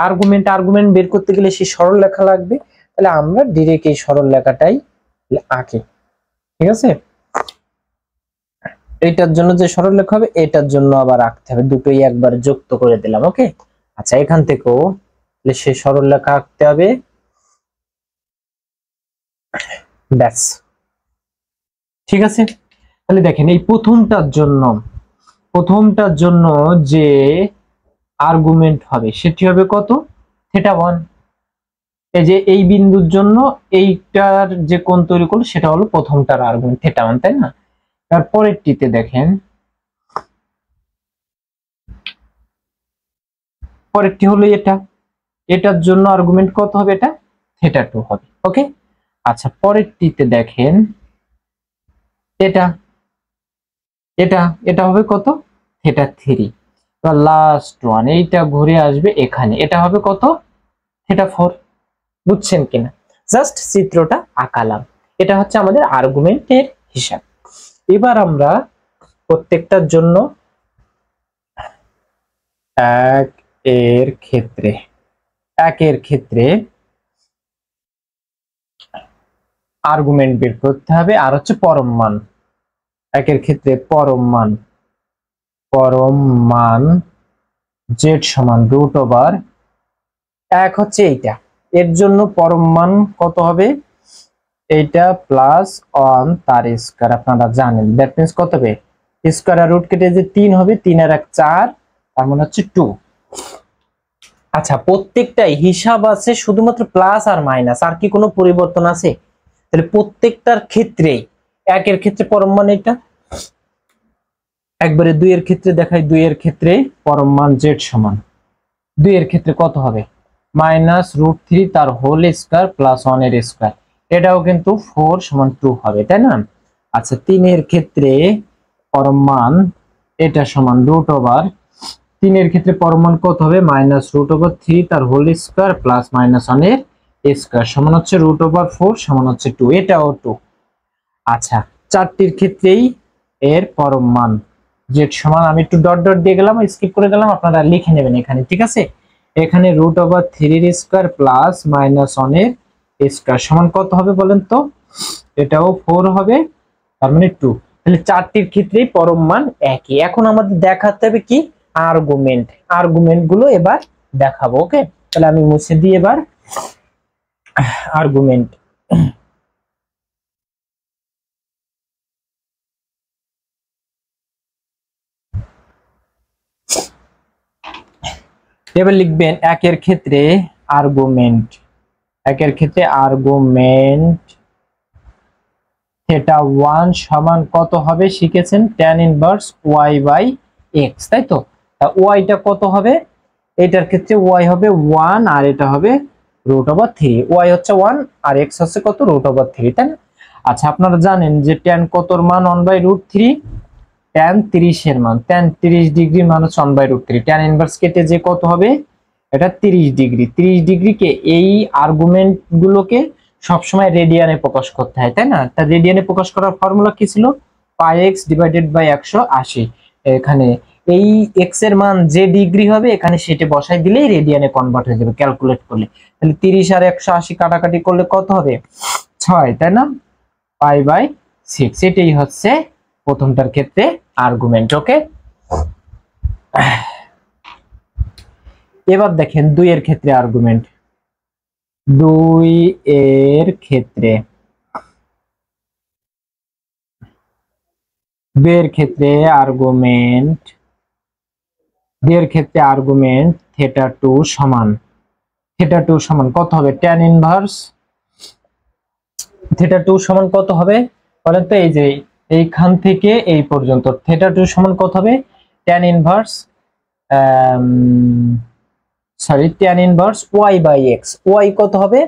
আর্গুমেন্ট বের করতে গেলে সেই সরল লেখা লাগবে, তাহলে আমরা ডিরেক্ট এই সরল লেখাটাই আঁকি। ঠিক আছে, এইটার জন্য যে সরল লেখা হবে এটার জন্য আবার আঁকতে হবে, দুটোই একবার যুক্ত করে দিলাম। ওকে, আচ্ছা, এখান থেকেও সেই সরল লেখা আঁকতে হবে, ব্যাস। ঠিক আছে, তাহলে দেখেন এই প্রথমটার জন্য যে আর্গুমেন্ট হবে সেটি হবে কত, θ1। এই যে এই বিন্দুর জন্য এইটার যে কোণ তৈরি করলো সেটা হলো প্রথমটার আর্গুমেন্ট θ1, তাই না? তারপরেরটিতে দেখেন, পরেরটি হলো এটার জন্য আর্গুমেন্ট কত হবে, এটা θ2 হবে। ওকে, আচ্ছা, পরেরটিতে দেখেন এটা হবে কত, θ3। এবার লাস্ট ওয়ান, এইটা ঘুরে আসবে এখানে, এটা হবে কত, θ4। বুঝছেন কিনা? জাস্ট চিত্রটা আঁকালাম, এটা হচ্ছে আমাদের আর্গুমেন্টের হিসাব। এবার আমরা প্রত্যেকটার জন্য একের ক্ষেত্রে আর্গুমেন্ট বের করতে হবে, আর হচ্ছে পরম মান। একের ক্ষেত্রে পরম মান জেড সমান √1 হচ্ছে এইটা, এর জন্য পরম মান কত হবে, এইটা +1 তার স্কয়ার, আপনারা জানেন। দ্যাট মিন্স কত হবে, স্কয়ার আর রুট কেটে যে 3 হবে, 3 আর 1 4, তার মানে হচ্ছে 2। আচ্ছা, প্রত্যেকটাই হিসাব আছে শুধুমাত্র প্লাস আর মাইনাস, আর কি কোনো পরিবর্তন আছে? তাহলে প্রত্যেকটার ক্ষেত্রে, একের ক্ষেত্রে পরম মান এটা, একবারে 2 এর ক্ষেত্রে দেখাই, 2 এর ক্ষেত্রে পরম মান জেড সমান 2 এর ক্ষেত্রে কত হবে, -√3 তার হোল স্কয়ার +1 এর স্কয়ার, এটাও কিন্তু 4 সমান 2 হবে, তাই না? আচ্ছা, 3 এর ক্ষেত্রে পরম মান এটা সমান √3 এর ক্ষেত্রে পরম মান কত হবে, -√3 তার হোল স্কয়ার +-1 এর স্কয়ার সমান হচ্ছে √4 সমান হচ্ছে 2, এটাও 2। আচ্ছা, চারটির ক্ষেত্রেই এর পরম মান জেড সমান, আমি একটু ডট ডট দিয়ে গেলাম, স্কিপ করে গেলাম, আপনারা লিখে নেবেন এখানে। ঠিক আছে, এখানে √3 এর স্কয়ার +-1 এর স্কয়ার সমান কত হবে বলেন তো? এটাও 4 হবে, তার মানে 2। তাহলে চারটির ক্ষেত্রেই পরম মান একই। এখন আমাদের দেখাতে হবে কি আর্গুমেন্ট গুলো এবার দেখাবো। ওকে, তাহলে আমি মুছে দিই এবার আর্গুমেন্ট। এবার লিখবেন একের ক্ষেত্রে আর্গুমেন্ট, থিটা 1 সমান কত হবে শিখেছেন tan inverse y by x, তাই তো? তা y টা কত হবে? এটার ক্ষেত্রে y হবে 1 আর এটা হবে √3। y হচ্ছে 1 আর x হচ্ছে কত? √3, তাই না? আচ্ছা, আপনারা জানেন যে tan কতর মান 1/√3, tan 30 এর মান, tan 30 ডিগ্রি মান হচ্ছে 1/√3। tan ইনভার্স কেটে যে কত হবে? এটা 30 ডিগ্রি। 30 ডিগ্রিকে এই আর্গুমেন্ট গুলোকে সবসময় রেডিয়ানে প্রকাশ করতে হয়, তাই না? তা রেডিয়ানে প্রকাশ করার ফর্মুলা কি ছিল? πx divided by 180। এখানে এই x এর মান যে ডিগ্রি হবে এখানে সেটা বসাই দিলেই রেডিয়ানে কনভার্ট হয়ে যাবে ক্যালকুলেট করলে। তাহলে 30 আর 180 কাটাকাটি করলে কত হবে? 6, তাই না? π/6। এটাই হচ্ছে প্রথমটার ক্ষেত্রে আর্গুমেন্ট। ওকে, এবার দেখেন 2 এর ক্ষেত্রে আর্গুমেন্ট। 2 এর ক্ষেত্রে আর্গুমেন্ট থিটা 2 সমান কত হবে? tan ইনভার্স থিটা 2 সমান কত হবে বলেন তো? এই যে এইখান থেকে এই পর্যন্ত থিটা 2 সমান কত হবে? tan inverse tan inverse y by x। y কত হবে?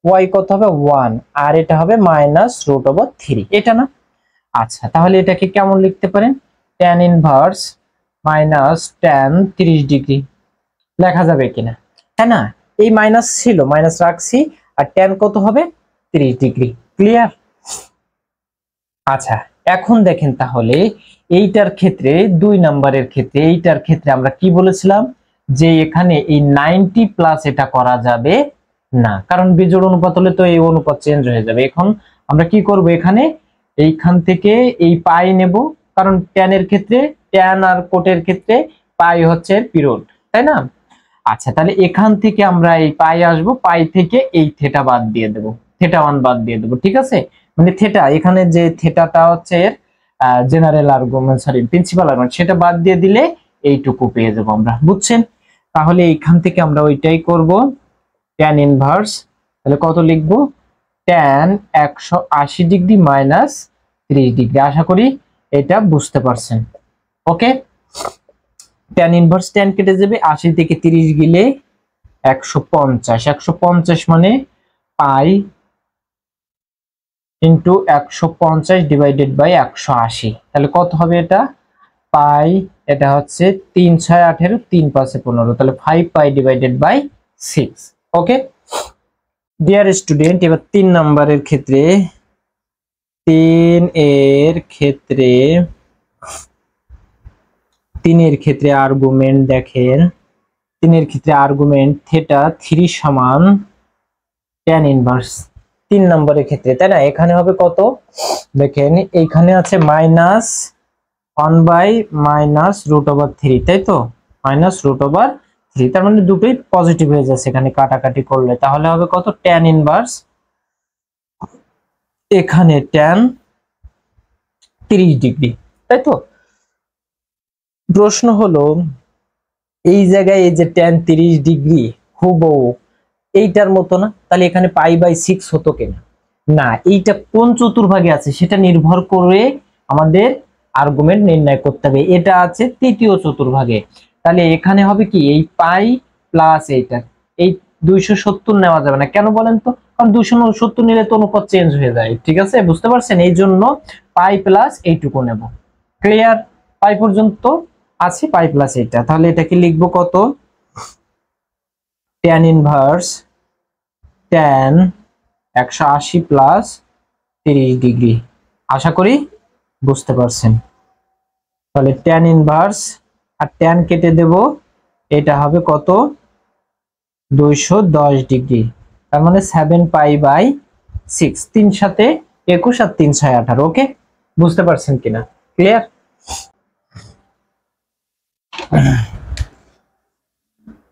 1 আর এটা হবে -√3, এটা না? আচ্ছা, তাহলে এটাকে কেমন লিখতে পারেন? tan ইনভার্স tan 30 ডিগ্রি লেখা যাবে কিনা, তাই না? এই মাইনাস ছিল, মাইনাস রাখছি, আর tan কত হবে? 30 ডিগ্রি। ক্লিয়ার? আচ্ছা, এখন দেখেন তাহলে এইটার ক্ষেত্রে 2 নাম্বারের ক্ষেত্রে এইটার ক্ষেত্রে আমরা কি বলেছিলাম? যে এখানে এই 90 প্লাস এটা করা যাবে না, কারণ বিজোড় অনুপাত হলে তো এই অনুপাত চেঞ্জ হয়ে যাবে। এখন আমরা কি করব? এখানে এইখান থেকে এই পাই নেব, কারণ tan এর ক্ষেত্রে, tan আর কোটের ক্ষেত্রে পাই হচ্ছে পিরিয়ড, তাই না? আচ্ছা, তাহলে এখান থেকে আমরা এই পাই আসবো, পাই থেকে এই থিটা বাদ দিয়ে দেব, থিটা 1 বাদ দিয়ে দেব, ঠিক আছে? মানে থিটা, এখানে যে থিটাটা হচ্ছে এর general argument, sorry principal argument, সেটা বাদ দিয়ে দিলে এইটুকু পেয়ে যাব আমরা, বুঝছেন? তাহলে এইখান থেকে আমরা ওইটাই করব, tan ইনভার্স। তাহলে কত লিখবো? tan 180 degree minus 30 degree. আশা করি এটা বুঝতে পারছেন। ওকে, tan ইনভার্স tan কেটে যাবে, 80 থেকে 30 গেলে 150 মানে পাই ইন্টু 150 ডিভাইডেড বাই 180। তাহলে কত হবে এটা? পাই, এটা হচ্ছে 3 6 18, 3 5 15, তাহলে 5 pi divided by 6। Okay dear student, এবার 3 নাম্বারের ক্ষেত্রে 3 এর ক্ষেত্রে আর্গুমেন্ট দেখেন। 3 এর ক্ষেত্রে আর্গুমেন্ট থিটা 3 সমান tan ইনভার্স 3 নম্বরের ক্ষেত্রে, তাই না? এখানে হবে কত? দেখেন এইখানে আছে -1/-√3, তাই তো? -√3, তার মানে দুটোই পজিটিভ হয়ে যাচ্ছে এখানে কাটাকাটি করলে। তাহলে হবে কত? tan ইনভার্স, এখানে tan 30 ডিগ্রি, তাই তো? প্রশ্ন হলো এই জায়গায় এই যে tan 30 ডিগ্রি হুবহু এইটার মতো না, তাহলে এখানে π/6 হতো কিনা? না, এইটা কোন চতুর্ভাগে আছে সেটা নির্ভর করে আমাদের আর্গুমেন্ট নির্ণয় করতে হবে। এটা আছে তৃতীয় চতুর্ভাগে, তাহলে এখানে হবে কি? এই পাই প্লাস এইটা, এই 270 নেওয়া যাবে না, কেন বলেন তো? কারণ 270 নিলে তো অনুপাত চেঞ্জ হয়ে যায়, ঠিক আছে? বুঝতে পারছেন? এই জন্য পাই প্লাস এইটুকু নেব। ক্লিয়ার? পাই পর্যন্ত আছে, পাই প্লাস এইটা। তাহলে এটাকে লিখবো কত? tan inverse tan 180 plus 30 degree. আশা করি বুঝতে পারছেন। তাহলে tan ইনভার্স আর tan কেটে দেব, এটা হবে কত? 210 ডিগ্রি। তার মানে 7π/6, 3 সাথে 21 আর 3 6 18। ওকে, বুঝতে পারছেন কিনা? ক্লিয়ার?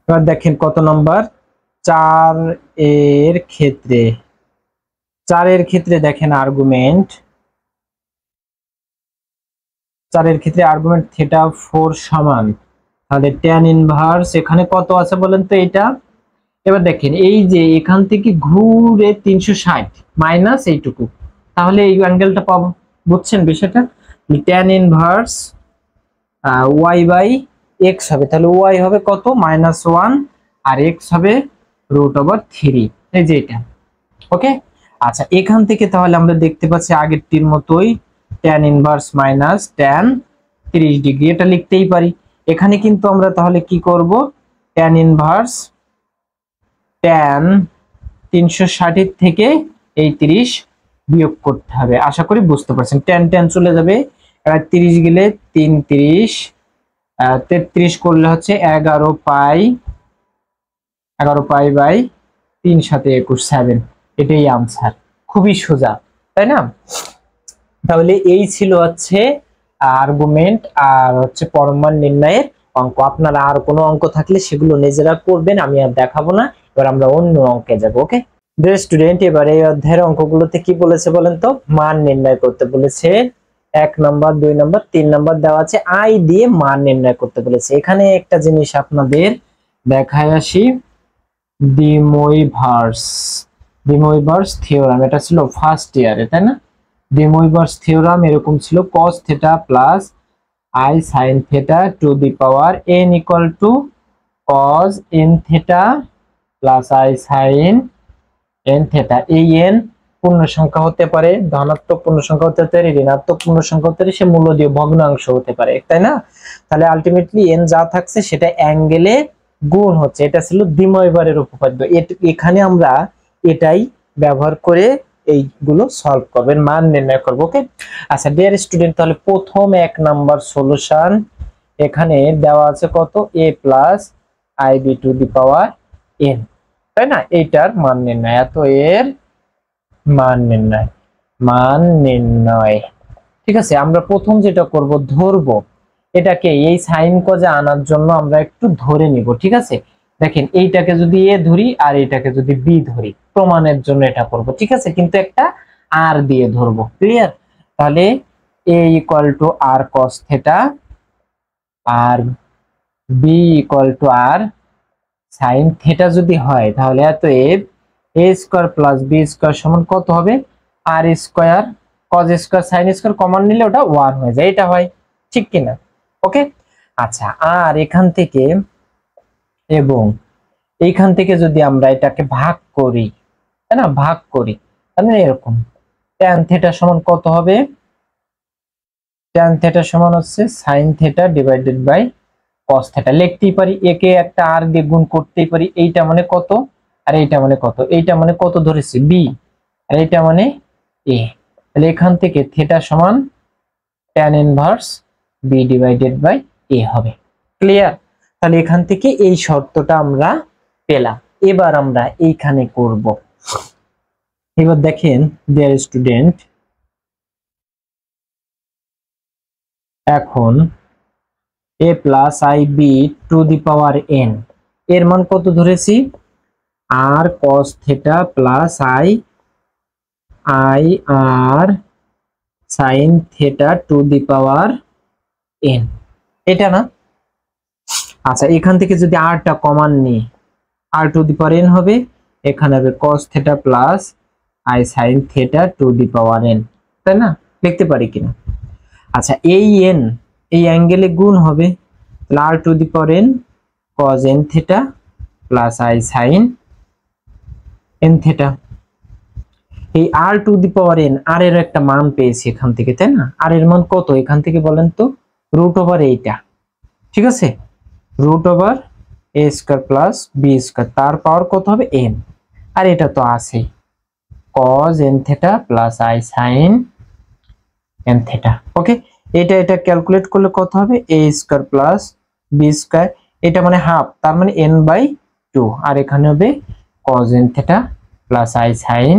এবার দেখেন কত নম্বর, 4 এর ক্ষেত্রে। 4 এর ক্ষেত্রে দেখেন আর্গুমেন্ট, 4 এর ক্ষেত্রে আর্গুমেন্ট θ4 সমান, তাহলে tan ইনভার্স এখানে কত আছে বলেন তো এটা। এবার দেখেন এই যে এখান থেকে ঘুরে 360 মাইনাস এইটুকু, তাহলে এই অ্যাঙ্গেলটা পাবো। বুঝছেন বিষয়টা? tan ইনভার্স y/x হবে, তাহলে y হবে কত, -1, আর x হবে √3, এই যে এটা। ওকে, আচ্ছা এখান থেকে তাহলে আমরা দেখতে পাচ্ছি আগেরটির মতোই tan inverse minus tan 30 degree, এটা লিখতেই পারি। এখানে কিন্তু আমরা তাহলে কি করব, tan ইনভার্স tan 360 থেকে এই 30 বিয়োগ করতে হবে। আশা করি বুঝতে পারছেন। tan tan চলে যাবে, এবার 30 গেলে 3 30, 33 করলে হচ্ছে 11π/3 সাথে 21, 7। এটাই आंसर, খুবই সোজা তাই না? তাহলে এই ছিল হচ্ছে আর্গুমেন্ট আর হচ্ছে পরমাণু নির্ণয়ের অঙ্ক। আপনারা আর কোনো অঙ্ক থাকলে সেগুলো নিজেরা করবেন, আমি আর দেখাবো না। এবার আমরা অন্য অঙ্কে যাব। ওকে ডিয়ার স্টুডেন্ট, এবারে এই অধ্যায়ের অঙ্কগুলোতে কি বলেছে বলেন তো, মান নির্ণয় করতে বলেছে। 1 নাম্বার 2 নাম্বার 3 নাম্বার দেওয়া আছে, আই দিয়ে মান নির্ণয় করতে বলেছে। এখানে একটা জিনিস আপনাদের দেখায় আসি, de Moivre's থিওরাম, এটা ছিল ফার্স্ট ইয়ারে তাই না? de Moivre's থিওরাম এরকম ছিল, cos θ plus i sin θ to the power n equal to cos n θ plus i sin n θ। এই n পূর্ণ সংখ্যা হতে পারে, ধনাত্মক পূর্ণ সংখ্যা হতে পারে, ঋণাত্মক পূর্ণ সংখ্যা হতে পারে, সে মূলদীয় ভগ্নাংশ হতে পারে, তাই না? তাহলে আলটিমেটলি n যা থাকছে সেটা অ্যাঙ্গেলে গুণ হচ্ছে। এটা ছিল de Moivre's উপপাদ্য। এখানে আমরা এটাই ব্যবহার করে এইগুলো সলভ করবেন, মান নির্ণয় করব। ওকে আচ্ছা ডিয়ার স্টুডেন্ট, তাহলে প্রথম 1 নাম্বার সলিউশন, এখানে দেওয়া আছে কত, a plus ib two the power n, তাই না? এইটার মান নির্ণয়, এত এর মান নির্ণয়। ঠিক আছে, আমরা প্রথম যেটা করব, ধরবো এটাকে, এই সাইন কজে আনার জন্য আমরা একটু ধরে নিব। ঠিক আছে, দেখেন এইটাকে যদি এ ধরি আর এইটাকে যদি বি ধরি, প্রমাণের জন্য এটা করব। ঠিক আছে, কিন্তু একটা আর দিয়ে ধরবো। ক্লিয়ার? তাহলে a equal to r cos θ আর b equal to r sin θ যদি হয়, তাহলে এত a square plus b square সমান কত হবে, r square cos square sin square common নিলে ওটা 1 হয়ে যায়, এটা হয় ঠিক কিনা? ওকে আচ্ছা, আর এখান থেকে এবং এইখান থেকে যদি আমরা এটাকে ভাগ করি, তাই না, ভাগ করি, তাহলে এরকম tan θ সমান কত হবে, tan θ সমান হচ্ছে sin θ ডিভাইডেড বাই cos θ। লিখতেই পারি, একে একটা আর দিয়ে গুণ করতেই পারি। এইটা মানে কত আর এইটা মানে কত, এইটা মানে কত ধরেছি b আর এইটা মানে a, তাহলে এখান থেকে θ সমান tan ইনভার্স b ডিভাইডেড বাই a হবে। ক্লিয়ার? তাহলে এখান থেকে এই শর্তটা আমরা পেলাম। এবার আমরা এইখানে করব। এবার দেখেন ডিয়ার স্টুডেন্ট, এখন a plus i b to the power n এর মান কত ধরেছি, r cos θ plus i r sin θ to the power n, এটা না? আচ্ছা এখান থেকে যদি আরটা কমান নিই, আর টু দি পাওয়ার n হবে, এখানে হবে cos θ plus i sin θ to the power n, তাই না? লিখতে পারি কিনা? আচ্ছা এই n এই অ্যাঙ্গেলে গুণ হবে, তাহলে r to the power n cos n θ plus i sin n θ। এই আর টু দি পাওয়ার n, আর এর একটা মান পেয়েছি এখান থেকে, তাই না? আর এর মান কত এখান থেকে বলেন তো, রুট ওভার এইটা। ঠিক আছে, root over a square plus b square, তার পাওয়ার কত হবে n, আর এটা তো আছে cos n θ plus i sin n θ। Okay, এটা ক্যালকুলেট করলে কত হবে, a square plus b square, এটা মানে হাফ, তার মানে n/2, আর এখানে হবে cos n θ plus i sine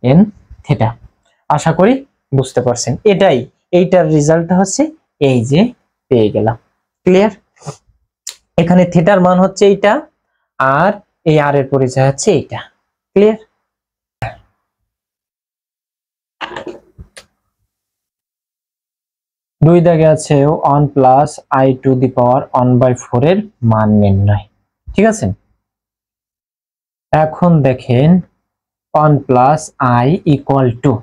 n theta. আশা করি বুঝতে পারছেন। এইটার রেজাল্টটা হচ্ছে এই যে পেয়ে গেলাম। ক্লিয়ার? এখানে থিটার মান হচ্ছে এইটা, আর এই আর এর পরিচয় হচ্ছে এইটা। ক্লিয়ার? দুই দাগে আছে 1 plus I two the power 1/4 এর মান নির্ণয়। ঠিক আছে, এখন দেখেন 1 plus I equal to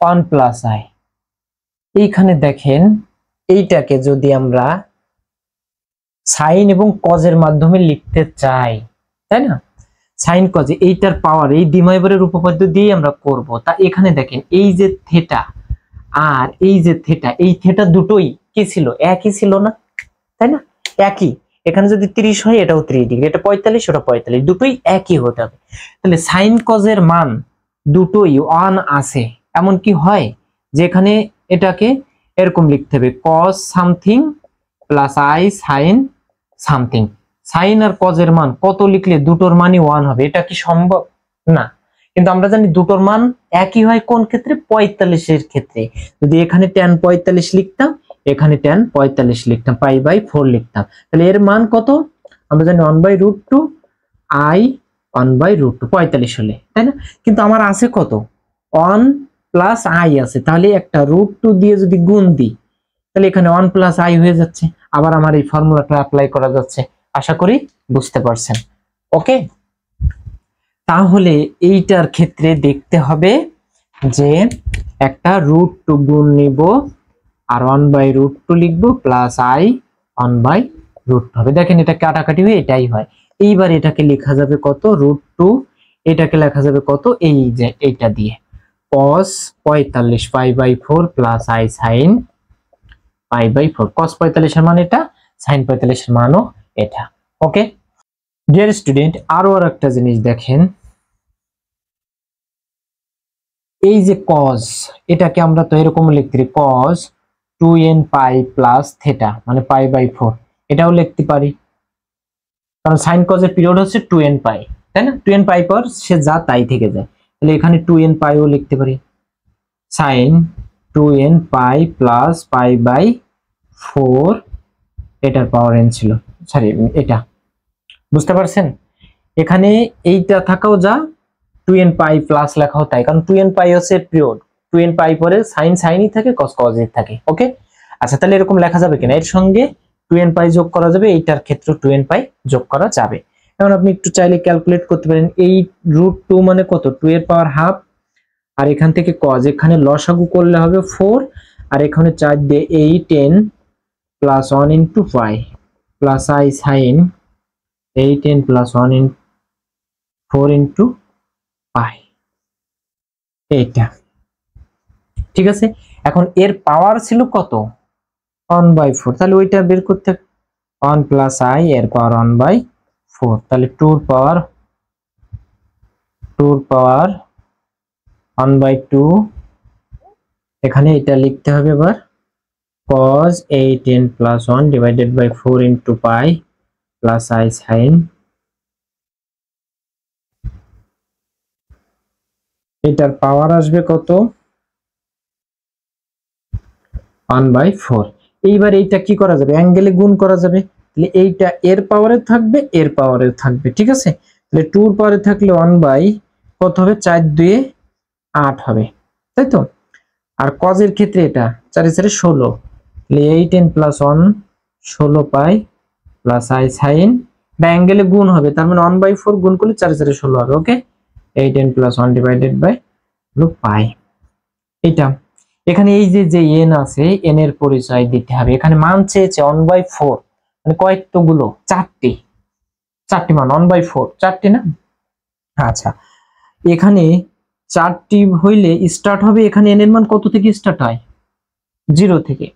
1 plus I. এইখানে দেখেন এইটাকে যদি আমরা সাইন এবং কজের মাধ্যমে লিখতে চাই, তাই না, সাইন কজে এইটার পাওয়ার এই দ্বিমাইবরের উপপাদ্য দিয়ে আমরা করব। তা এখানে দেখেন এই যে থিটা আর এই যে থিটা, এই থিটা দুটোই কি ছিল? একই ছিল না, তাই না? একই। এখানে যদি 30 হয় এটাও 30 ডিগ্রি, এটা 45 ওটা 45, দুটোই একই হতে হবে। তাহলে সাইন কজের মান দুটোই 1 আছে। এমন কি হয় যে এখানে এটাকে এরকম লিখতে হবে cos something plus i sine something. Sine আর কজের মান কত লিখলে দুটোর মানই 1 হবে? এটা কি সম্ভব? না। কিন্তু আমরা জানি দুটোর মান একই হয় কোন ক্ষেত্রে? 45 এর ক্ষেত্রে। যদি এখানে tan 45 লিখতাম, এখানে tan 45 লিখতাম, π/4 লিখতাম, তাহলে এর মান কত? আমরা জানি 1/√2 i 1/√2, 45 হলে, তাই না? কিন্তু আমার আছে কত? 1 প্লাস i আছে, তাহলে একটা √2 দিয়ে যদি গুণ দিই তাহলে এখানে 1 প্লাস i হয়ে যাচ্ছে। আবার আমার এই ফর্মুলাটা অ্যাপ্লাই করা যাচ্ছে। আশা করি বুঝতে পারছেন। ওকে, তাহলে এইটার ক্ষেত্রে দেখতে হবে যে একটা √2 গুণ নিব আর 1/√2 লিখবো প্লাস i 1/√2 হবে। দেখেন এটা কাটাকাটি হয়ে এটাই হয়। এইবার এটাকে লেখা যাবে কত? √2, এটাকে লেখা যাবে কত? এই যে এইটা দিয়ে cos 45 π/4 plus i sin π/4। cos 45 এর মান এটা, sin 45 এর মানও এটা। ওকে ডিয়ার স্টুডেন্ট, আরো একটা জিনিস দেখেন, এই যে cos, এটাকে আমরা তো এরকম লিখতে পারি cos 2n pi plus theta, মানে π/4, এটাও লিখতে পারি, কারণ sin cos এর পিরিয়ড হচ্ছে 2n পাই, তাই না? 2n পাই পর সে যা তাই থেকে যায়, তাহলে এখানে 2n পাইও লিখতে পারি, sin 2n পাই প্লাস π/4, এটার পাওয়ার n ছিল, সরি এটা, বুঝতে পারছেন? এখানে এইটা থাকাও যা, 2n পাই প্লাস লেখাও তাই, কারণ 2n পাই হচ্ছে পিরিয়ড, 2n পাই পরে সাইন সাইনই থাকে, cos cosই থাকে। ওকে, আচ্ছা তাহলে এরকম লেখা যাবে কিনা? এর সঙ্গে 2n পাই যোগ করা যাবে, এইটার ক্ষেত্রে 2n পাই যোগ করা যাবে। এখন আপনি একটু চাইলে ক্যালকুলেট করতে পারেন, এই √2 মানে কত? 2 এর পাওয়ার হাফ, আর এখান থেকে cos, এখানে লসাগু করলে হবে 4, আর এখানে 4 দিয়ে 8n plus 1 into pi plus i sin 8n plus 1 in 4 into পাই, এইটা ঠিক আছে। এখন এর পাওয়ার ছিল কত? 1/4, তাহলে ওইটা বের করতে 1 প্লাস i এর পাওয়ার 1/4, তাহলে 2 পাওয়ার 1/2, এখানে এটা লিখতে হবে এবার cos 8n plus 1 divided by 4 into pi plus i sin, এটার পাওয়ার আসবে কত? 1/4। এইবার এইটা কি করা যাবে? অ্যাঙ্গেলে গুণ করা যাবে, তাহলে এইটা এর পাওয়ারে থাকবে, এর পাওয়ারে থাকবে, ঠিক আছে? তাহলে 2 এর পাওয়ারে থাকলে 1 কত হবে? 4 2 8 হবে, তাই তো? আর cos এর ক্ষেত্রে এটা 4 4 16, তাহলে 8n plus 1 16 pi plus i sin, এটা অ্যাঙ্গেলে গুণ হবে, তার মানে 1/4 গুণ করলে 4 4 16 হবে। Okay, 8n plus 1 divided by pi, এটা। এখানে এই যে n আছে, n এর পরিচয় দিতে হবে। এখানে মান চেয়েছে 1/4, মানে কয়েকগুলো? 4টি মান, 1/4 4টি না? আচ্ছা, এখানে 4টি হইলে স্টার্ট হবে, এখানে n এর মান কত থেকে স্টার্ট হয়? 0 থেকে।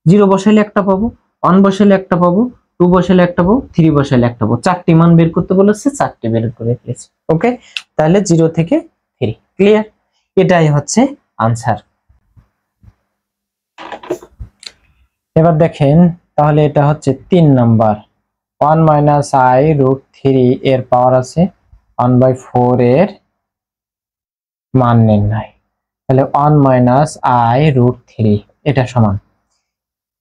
0 বসাইলে একটা পাবো, 1 বসাইলে একটা পাবো, 2 বসাইলে একটা পাবো, 3 বসাইলে একটা পাবো। 4টি মান বের করতে বলেছে, 4টি বের করে ফেলেছি। ওকে, তাহলে 0 থেকে 3। ক্লিয়ার? এটাই হচ্ছে আনসার। এবার দেখেন, তাহলে এটা হচ্ছে 3 নাম্বার, 1 - i √3 এর পাওয়ার আছে 1/4 এর মান নির্ণয়। তাহলে 1 মাইনাস আই রুট 3 এটা সমান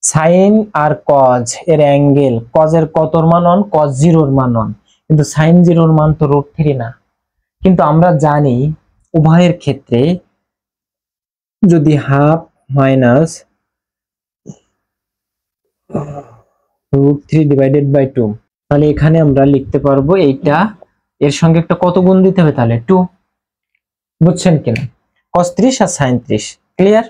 সাইন আর কজ এর অ্যাঙ্গেল, কজের কতর মান 1, কজ 0 মান 1, কিন্তু সাইন 0 মান তো রুট 3 না। কিন্তু আমরা জানি উভয়ের ক্ষেত্রে যদি half minus root 3 divided by 2, তাহলে এখানে আমরা লিখতে পারবো এইটা এর সঙ্গে একটা কত গুণ দিতে হবে, তাহলে 2। বুঝছেন কিনা? cos 30 আর sin 30 ক্লিয়ার?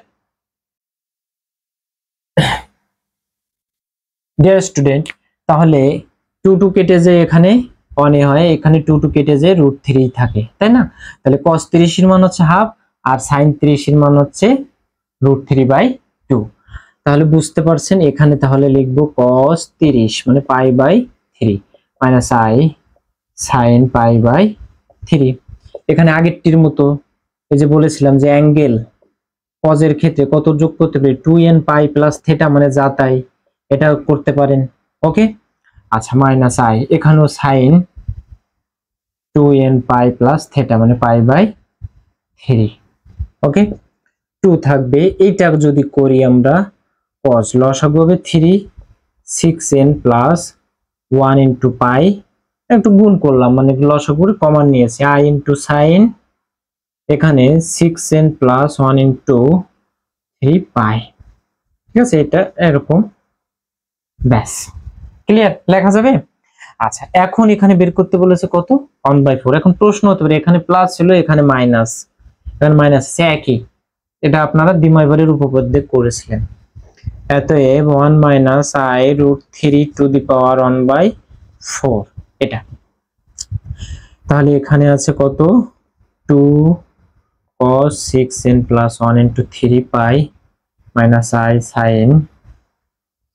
ডিয়ার স্টুডেন্ট, তাহলে 2 2 কেটে যায় এখানে 1 এ হয়, এখানে 2 2 কেটে যায় রুট 3 থাকে, তাই না? তাহলে cos 30 এর মান হচ্ছে হাফ আর sin 30 এর মান হচ্ছে রুট 3/2। তাহলে বুঝতে পারছেন এখানে তাহলে লিখবো cos 30 মানে pi by 3 minus i sin pi by 3। এখানে আগেরটির মতো এই যে বলেছিলাম যে অ্যাঙ্গেল cos এর ক্ষেত্রে কত যোগ করতে পারি, 2n পাই প্লাস থিটা মানে যা তাই, এটা করতে পারেন। ওকে, আচ্ছা মাইনাস i, এখানেও sin 2n pi plus theta মানে পাই বাই 3। ওকে, 2 থাকবে, এইটা যদি করি আমরা cos লসাগু হবে 3 6n প্লাস 1 ইনটু পাই, একটু গুণ করলাম মানে লসাগুর কমন নিয়েছি, i ইনটু sin এখানে 6n প্লাস 1 ইনটু 3 পাই। ঠিক আছে, এটা এরকম, ব্যাস ক্লিয়ার, লেখা যাবে। আচ্ছা এখন এখানে বের করতে বলেছে কত, 1/4। এখন প্রশ্ন হতে পারে এখানে প্লাস ছিল এখানে মাইনাস, এখানে মাইনাস আছে একই, এটা আপনারা দ্বিমাইবারের উপপাদ্যে করেছিলেন। অতএব 1 minus i root 3 to the power 1/4 এটা। তাহলে এখানে আছে কত, 2 cos 6n plus 1 into 3 pi minus i sin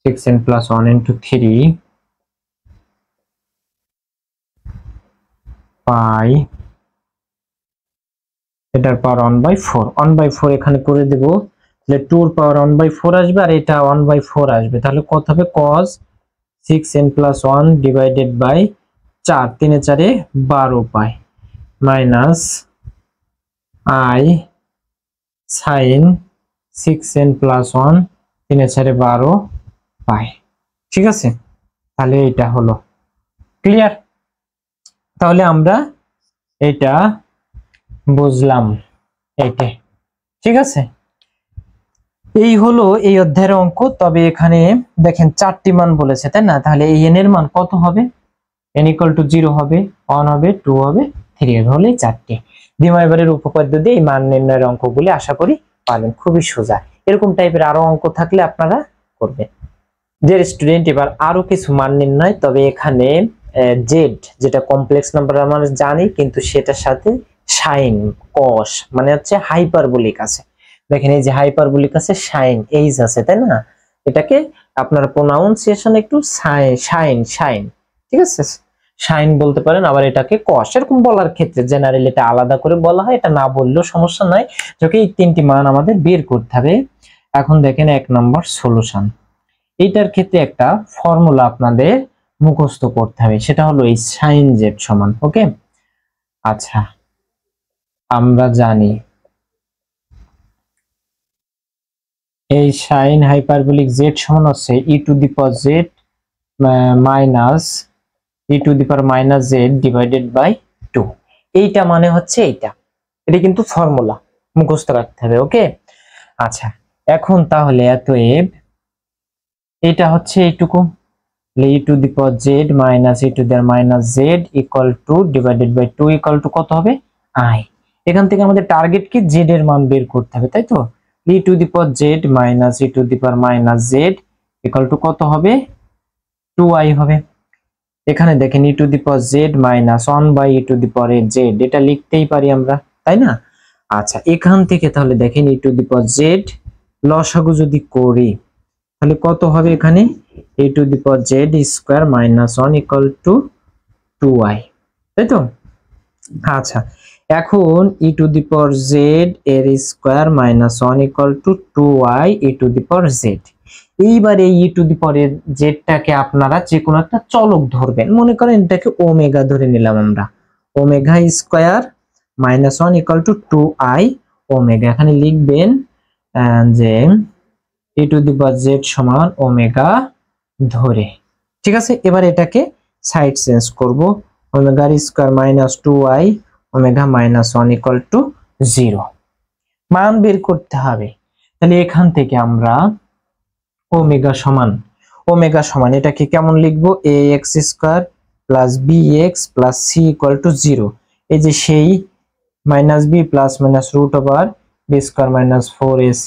6n plus 1 into 3 pi, এটার পাওয়ার 1/4। 1/4 এখানে করে দেব, তাহলে 2 এর পাওয়ার 1/4 আসবে আর এটা 1/4 আসবে, তাহলে কত হবে cos 6n plus 1 divided by 4, 3 এ 4 এ 12 pi minus i sin 6n plus 1 3 এ 4 এ 12 পাই। ঠিক আছে, তাহলে এটা হলো ক্লিয়ার। তাহলে আমরা এটা বুঝলাম এইটাই। ঠিক আছে, এই হলো এই অধ্যায়ের অঙ্ক। তবে এখানে দেখেন 4টি মান বলেছে, তাই না? তাহলে এই n এর মান কত হবে, n = 0 হবে, 1 হবে, 2 হবে, 3 হবে, হলে 4টি। দ্বিমাইবারের উপপাদ্য দিয়ে এই মান নির্ণয়ের অঙ্কগুলি আশা করি পারবেন, খুবই সোজা। এরকম টাইপের আরো অঙ্ক থাকলে আপনারা করবেন। যে স্টুডেন্ট এবার আরো কিছু মান নির্ণয়, তবে এখানে জেড যেটা কমপ্লেক্স নাম্বার আমরা জানি, কিন্তু সেটার সাথে সাইন কস মানে হচ্ছে হাইপারবোলিক আছে। দেখেন এই যে হাইপারবোলিক আছে, সাইন এইজ আছে, তাই না? এটাকে আপনার প্রোনাউন্সিয়েশন একটু সাইন সাইন, ঠিক আছে, সাইন বলতে পারেন, আবার এটাকে কস, এরকম বলার ক্ষেত্রে জেনারেলি এটা আলাদা করে বলা হয়, এটা না বললেও সমস্যা নাই। যখন এই 3টি মান আমাদের বের করতে হবে। এখন দেখেন 1 নম্বর সলিউশন, এইটার ক্ষেত্রে একটা ফর্মুলা আপনাদের মুখস্থ করতে হবে, সেটা হলো এই সাইন জেড সমান। ওকে, আচ্ছা আমরা জানি এই সাইন হাইপারবোলিক জেড সমান হচ্ছে e to the power z minus e to the power minus z divided by 2। এইটা মানে হচ্ছে এইটা, এটা কিন্তু ফর্মুলা মুখস্থ রাখতে হবে। ওকে, আচ্ছা এখন তাহলে এতএব এটা হচ্ছে এইটুকু, e to the power z minus e to the power minus z equal to divided by 2 equal to কত হবে, i। এখান থেকে আমাদের টার্গেট কি, জেড এর মান বের করতে হবে, তাই তো? e to the power z minus e to the power minus z equal to কত হবে, 2i হবে। এখানে দেখেন e to the power z minus 1 by e to the power z, এটা লিখতেই পারি আমরা, তাই না? আচ্ছা এখান থেকে তাহলে দেখেন e to the power z লসাগু যদি করি তাহলে কত হবে, এখানে e to the power z square minus 1 equal to 2i, তাই তো? আচ্ছা এখন e to the power z এর square minus 1 equal to 2i e to the power z. এইবার এই e টু দি পাওয়ার জেডটাকে আপনারা যে কোনো একটা চলক ধরবেন, মনে করেন এটাকে ওমেগা ধরে নিলাম আমরা, omega square -1 equal to 2i omega. এখানে লিখবেন যে e⁻z সমান ওমেগা ধরে, ঠিক আছে। এবার এটাকে সাইড চেঞ্জ করব, omega square -2i omega -1 equal to 0 মান বের করতে হবে। তাহলে এখান থেকে আমরা ওমেগা সমান এটাকে কেমন লিখবো, ax square plus bx plus c equal to 0। এই যে সেই -b plus minus root over b square minus 4ac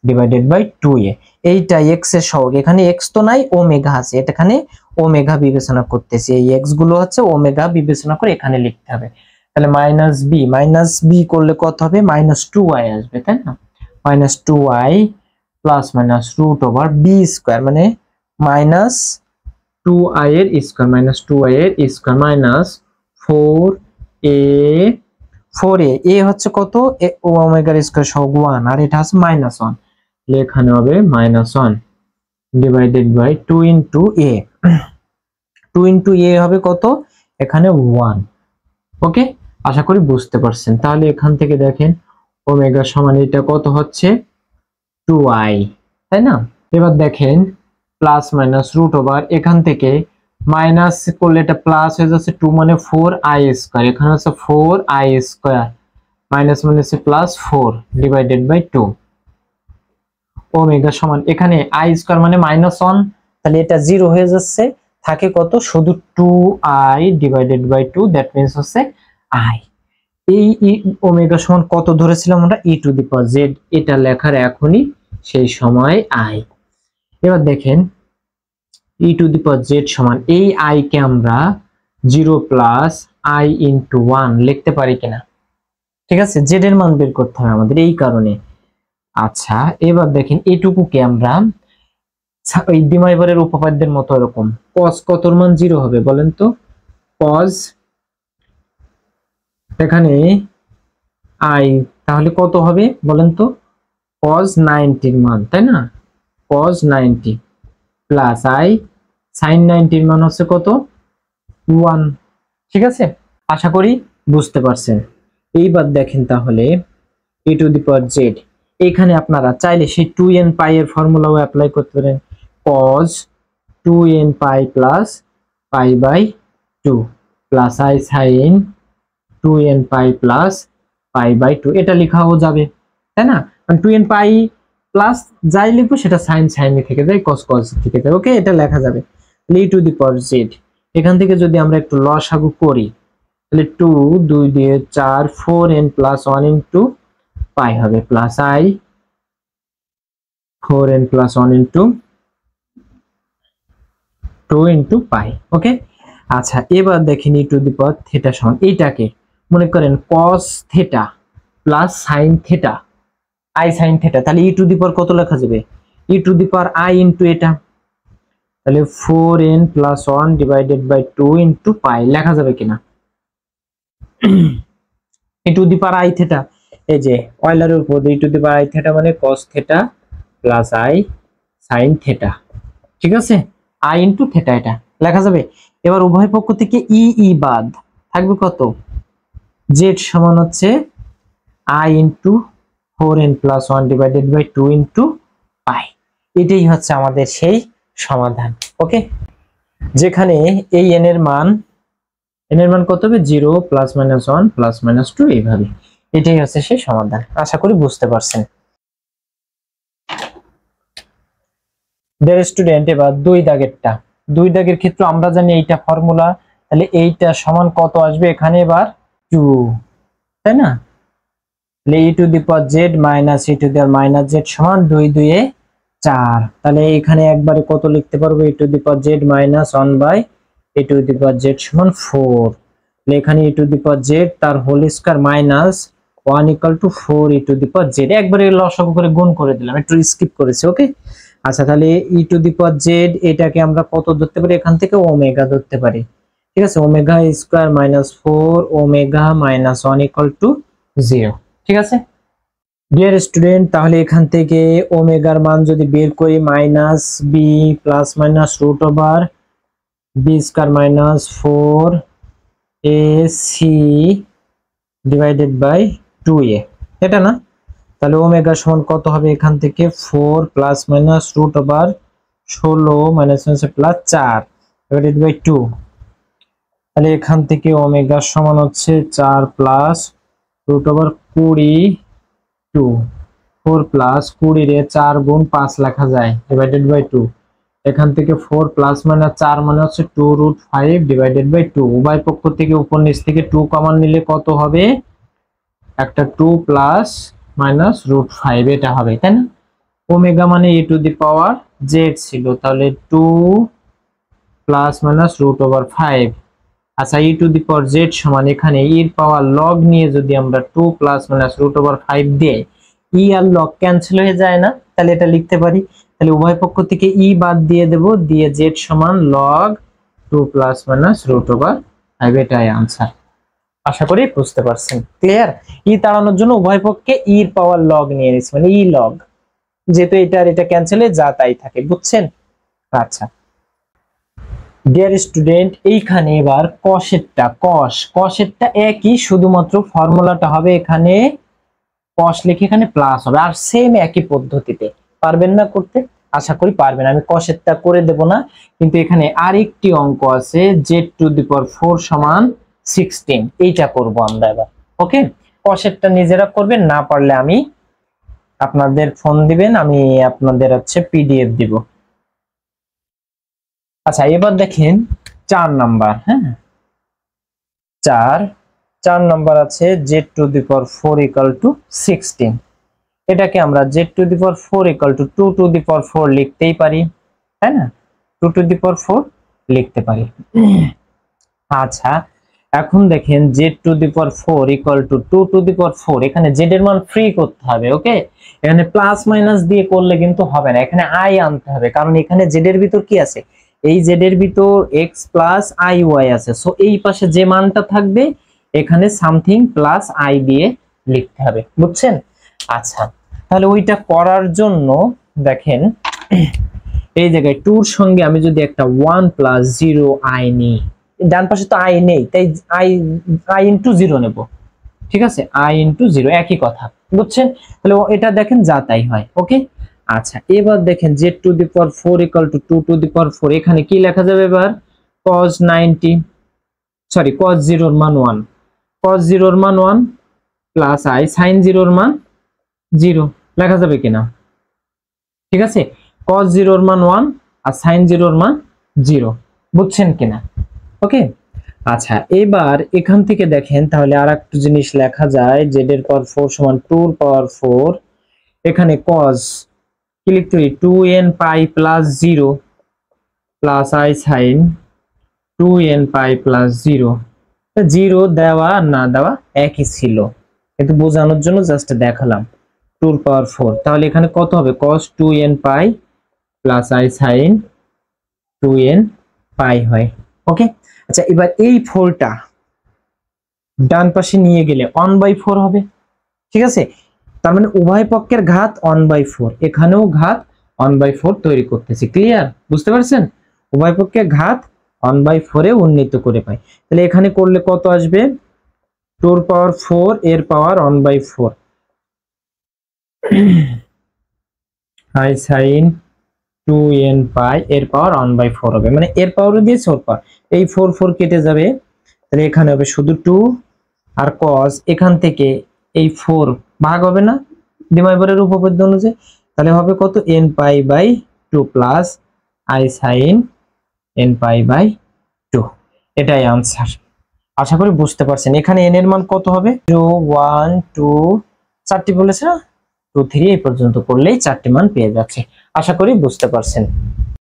divided by 2a। এইটা x এর সহগ, এখানে x তো নাই, ওমেগা আছে, এখানে ওমেগা বিবেচনা করতেছি, এই x গুলো হচ্ছে ওমেগা বিবেচনা করে এখানে লিখতে হবে। তাহলে মাইনাস b করলে কত হবে, -2i আসবে, তাই না। -2i plus minus root over b square মানে -2i এর স্কয়ার মাইনাস 4a এ হচ্ছে কত, ওমেগার স্কয়ার সহগ 1 আর এটা আছে -1, এখানে হবে -1 divided by 2 into a, 2 into a হবে কত, এখানে 1। ওকে, আশা করি বুঝতে পারছেন। তাহলে এখান থেকে দেখেন ওমেগা সমান এটা কত হচ্ছে 2i, তাই না। এবার দেখেন প্লাস মাইনাস রুট ওভার, এখান থেকে মাইনাস করলে এটা প্লাস হয়ে যাচ্ছে 2 মানে 4i স্কয়ার, এখানে আছে 4i স্কয়ার মাইনাস মাইনাসে প্লাস 4 ডিভাইডেড বাই 2 ওমেগা সমান এখানে i স্কয়ার মানে -1, তাহলে এটা 0 হয়ে যাচ্ছে, থাকে কত, শুধু 2i divided by 2, that means হচ্ছে i। এই ওমেগা সমান কত ধরেছিলাম আমরা, e⁻z, এটা লেখার এখনই সেই সময় i। এবার দেখেন e⁻z সমান এই i কে আমরা 0 প্লাস i ইনটু 1 লিখতে পারি কিনা, ঠিক আছে। z এর মান বের করতে হবে আমাদের, এই কারণে। আচ্ছা, এবার দেখেন এটুকুকে আমরা ওই দ্বিমাইবারের উপপাদ্যের মতো এরকম cos কতর মান 0 হবে বলেন তো, cos এখানে i তাহলে কত হবে বলেন তো, cos 90 এর মান, তাই না, cos 90 প্লাস i sin 90 এর মান হচ্ছে কত, 1, ঠিক আছে। আশা করি বুঝতে পারছেন। এইবার দেখেন তাহলে e⁻z, এখানে আপনারা চাইলে সেই 2n পাই এর ফর্মুলাও অ্যাপ্লাই করতে পারেন, cos 2n pi plus pi by 2 plus i sin 2n pi plus pi by 2, এটা লেখাও যাবে, তাই না। কারণ 2n পাই প্লাস যাই লিখবো সেটা sin থেকে যায়, cos থেকে যায়, ওকে, এটা লেখা যাবে। e⁻z এখান থেকে যদি আমরা একটু লসাগু করি, তাহলে 2 2 দিয়ে 4 4n প্লাস 1 ইনটু পাই হবে plus i 4n plus 1 into 2 into pi, okay. আচ্ছা, এবার দেখেন e⁻θ সমান এইটাকে মনে করেন cos θ plus sin θ, i sin θ, তাহলে e টু দি পাওয়ার কত লেখা যাবে, e to the power i into এটা, তাহলে 4n plus 1 divided by 2 into pi লেখা যাবে কিনা, e to the power i θ, এই যে অয়লারের উপর e to the power i θ মানে cos θ প্লাস i sin θ, ঠিক আছে, i ইনটু θ এটা লেখা যাবে। এবার উভয় পক্ষ থেকে ই বাদ থাকবে কত, z সমান হচ্ছে i into 4n plus 1 divided by 2 into pi. এটাই হচ্ছে আমাদের সেই সমাধান, ওকে। যেখানে এই n এর মান কত হবে, 0 প্লাস মাইনাস 1 প্লাস মাইনাস 2, এইভাবে। এটাই হচ্ছে সেই সমাধান, আশা করি বুঝতে পারছেন। ডিয়ার স্টুডেন্ট, এবার দুই দাগের ক্ষেত্রে আমরা জানি এইটা ফর্মুলা, তাহলে এইটা সমান কত আসবে এখানে, এবার 2, তাই না। e⁻z মাইনাস e⁻z সমান 2 2 এ 4, তাহলে এখানে একবারে কত লিখতে পারবো, e⁻z মাইনাস 1 বাই e⁻z সমান 4, এখানে e⁻z তার whole square minus 1 equal to 4 e⁻z, একবারে লসাগু করে গুণ করে দিলাম, একটু স্কিপ করেছি, ওকে। আচ্ছা, তাহলে e⁻z এটাকে আমরা কত ধরতে পারি, এখান থেকে ওমেগা ধরতে পারি, ঠিক আছে, omega square minus 4 omega minus 1 equal to 0, ঠিক আছে। ডিয়ার স্টুডেন্ট, তাহলে এখান থেকে ওমেগার মান যদি বের করি minus b plus minus root over b square minus 4 a c divided by 2a, এটা না? তাহলে ওমেগা সমান কত হবে এখান থেকে 4 plus minus root over 16 minus plus 4 divided by 2। তাহলে এখান থেকে ওমেগা সমান হচ্ছে 4 প্লাস রুট ওভার 22, 4 প্লাস 20 রে 4 গুণ 5 লেখা যায় ডিভাইডেড বাই 2। এখান থেকে 4 প্লাস মানে 4 মানে হচ্ছে 2 রুট 5 ডিভাইডেড বাই 2। উভয় পক্ষ থেকে উপর নিচ থেকে 2 কমন নিলে কত হবে? একটা 2 প্লাস মাইনাস রুট 5 এটা হবে, তাই না? ওমেগা মানে e to the power z ছিল, তাহলে 2 প্লাস মাইনাস রুট ওভার 5। আচ্ছা, e to the power z সমান এখানে e এর পাওয়ার log নিয়ে যদি আমরা 2 প্লাস মাইনাস রুট ওভার 5 দিই, e আর log ক্যান্সেল হয়ে যায় না? তাহলে এটা লিখতে পারি, তাহলে উভয় পক্ষ থেকে e বাদ দিয়ে দেব, দিয়ে z সমান log 2 plus minus root over 5, এটাই आंसर। আশা করি বুঝতে পারছেন। ক্লিয়ার? e তাড়ানোর জন্য উভয় পক্ষে e এর পাওয়ার log নিয়ে নিয়েছি, মানে e log, যেহেতু এটা আর এটা ক্যান্সেল হয়ে যা তাই থাকে, বুঝছেন? আচ্ছা ডিয়ার স্টুডেন্ট, এইখানে এবার কসেরটা একই, শুধুমাত্র ফর্মুলাটা হবে এখানে কস লিখে এখানে প্লাস হবে, আর সেম একই পদ্ধতিতে। পারবেন না করতে? আশা করি পারবেন। আমি কসেরটা করে দেব না, কিন্তু এখানে আরেকটি অঙ্ক আছে z টু দি পাওয়ার 4 সমান 16, এইটা করব আমরা এবার। ওকে, কসেরটা নিজেরা করবেন, না পারলে আমি আপনাদের ফোন দিবেন, আমি আপনাদের হচ্ছে পিডিএফ দিব। আচ্ছা এবার দেখেন 4 নাম্বার। হ্যাঁ, 4 নাম্বার আছে z to the power 4 equal to 16। এটাকে আমরা z to the power 4 equal to 2 to the power 4 লিখতেই পারি, তাই না? 2 টু দি পাওয়ার 4 লিখতে পারি। আচ্ছা এখন দেখেন z to the power 4 equal to 2 to the power 4, এখানে z এর মান ফ্রি করতে হবে। ওকে, এখানে প্লাস মাইনাস দিয়ে করলে কিন্তু হবে না, এখানে i আনতে হবে, কারণ এখানে z এর ভিতর কি আছে? এই z এর ভিতর x প্লাস i y আছে, সো এই পাশে যে মানটা থাকবে এখানে সামথিং প্লাস i দিয়ে লিখতে হবে, বুঝছেন? আচ্ছা তাহলে ওইটা করার জন্য দেখেন এই জায়গায় 2 এর সঙ্গে আমি যদি একটা 1 প্লাস 0 i নিই, ডান পাশে তো i নেই, তাই i ইনটু 0 নেব। ঠিক আছে, i ইনটু 0 একই কথা, বুঝছেন? তাহলে এটা দেখেন যা তাই হয়। ওকে, আচ্ছা এবার দেখেন z to the power 4 equal to 2 to the power 4, এখানে কি লেখা যাবে এবার? cos 0 এর মান 1, cos 0 এর মান 1 প্লাস i sin 0 এর মান 0 লেখা যাবে কিনা? ঠিক আছে, cos 0 এর মান 1 আর sin 0 এর মান 0, বুঝছেন কিনা? ওকে, আচ্ছা এবার এখান থেকে দেখেন তাহলে আরেকটা জিনিস লেখা যায়, z এর পাওয়ার 4 সমান 2 এর পাওয়ার 4, এখানে cos কি লিখতে পারি? 2n pi plus 0 plus i sin 2n pi plus 0। 0 দেওয়া না দেওয়া একই ছিল, কিন্তু বোঝানোর জন্য জাস্ট দেখালাম 2 এর পাওয়ার 4। তাহলে এখানে কত হবে? cos 2n pi plus i sin 2n পাই হয়। ওকে, আচ্ছা এবার এই 4টা ডান পাশে নিয়ে গেলে 1/4 হবে। ঠিক আছে, তার মানে উভয় পক্ষের ঘাত 1/4, এখানেও ঘাত 1/4 তৈরি করতেছি। ক্লিয়ার? বুঝতে পারছেন? উভয় পক্ষের ঘাত 1/4 এ উন্নীত করে পাই। তাহলে এখানে করলে কত আসবে? 2 এর পাওয়ার 4 এর পাওয়ার 1/4 i sin 2n পাই এর পাওয়ার 1/4 হবে, মানে এর পাওয়ারও দিয়েছে ওর পাওয়ার, এই 4 4 কেটে যাবে, তাহলে এখানে হবে শুধু 2 আর cos, এখান থেকে এই 4 ভাগ হবে না দ্বিমাত্রিক উপপাদ্য অনুযায়ী, তাহলে হবে কত? n pi by 2 plus i sin n pi by 2, এটাই आंसर। আশা করি বুঝতে পারছেন। এখানে n এর মান কত হবে? 0 1 2 4টি বলেছে না, 2 3 এই পর্যন্ত করলেই 4টি মান পেয়ে যাচ্ছে। আশা করি বুঝতে পারছেন।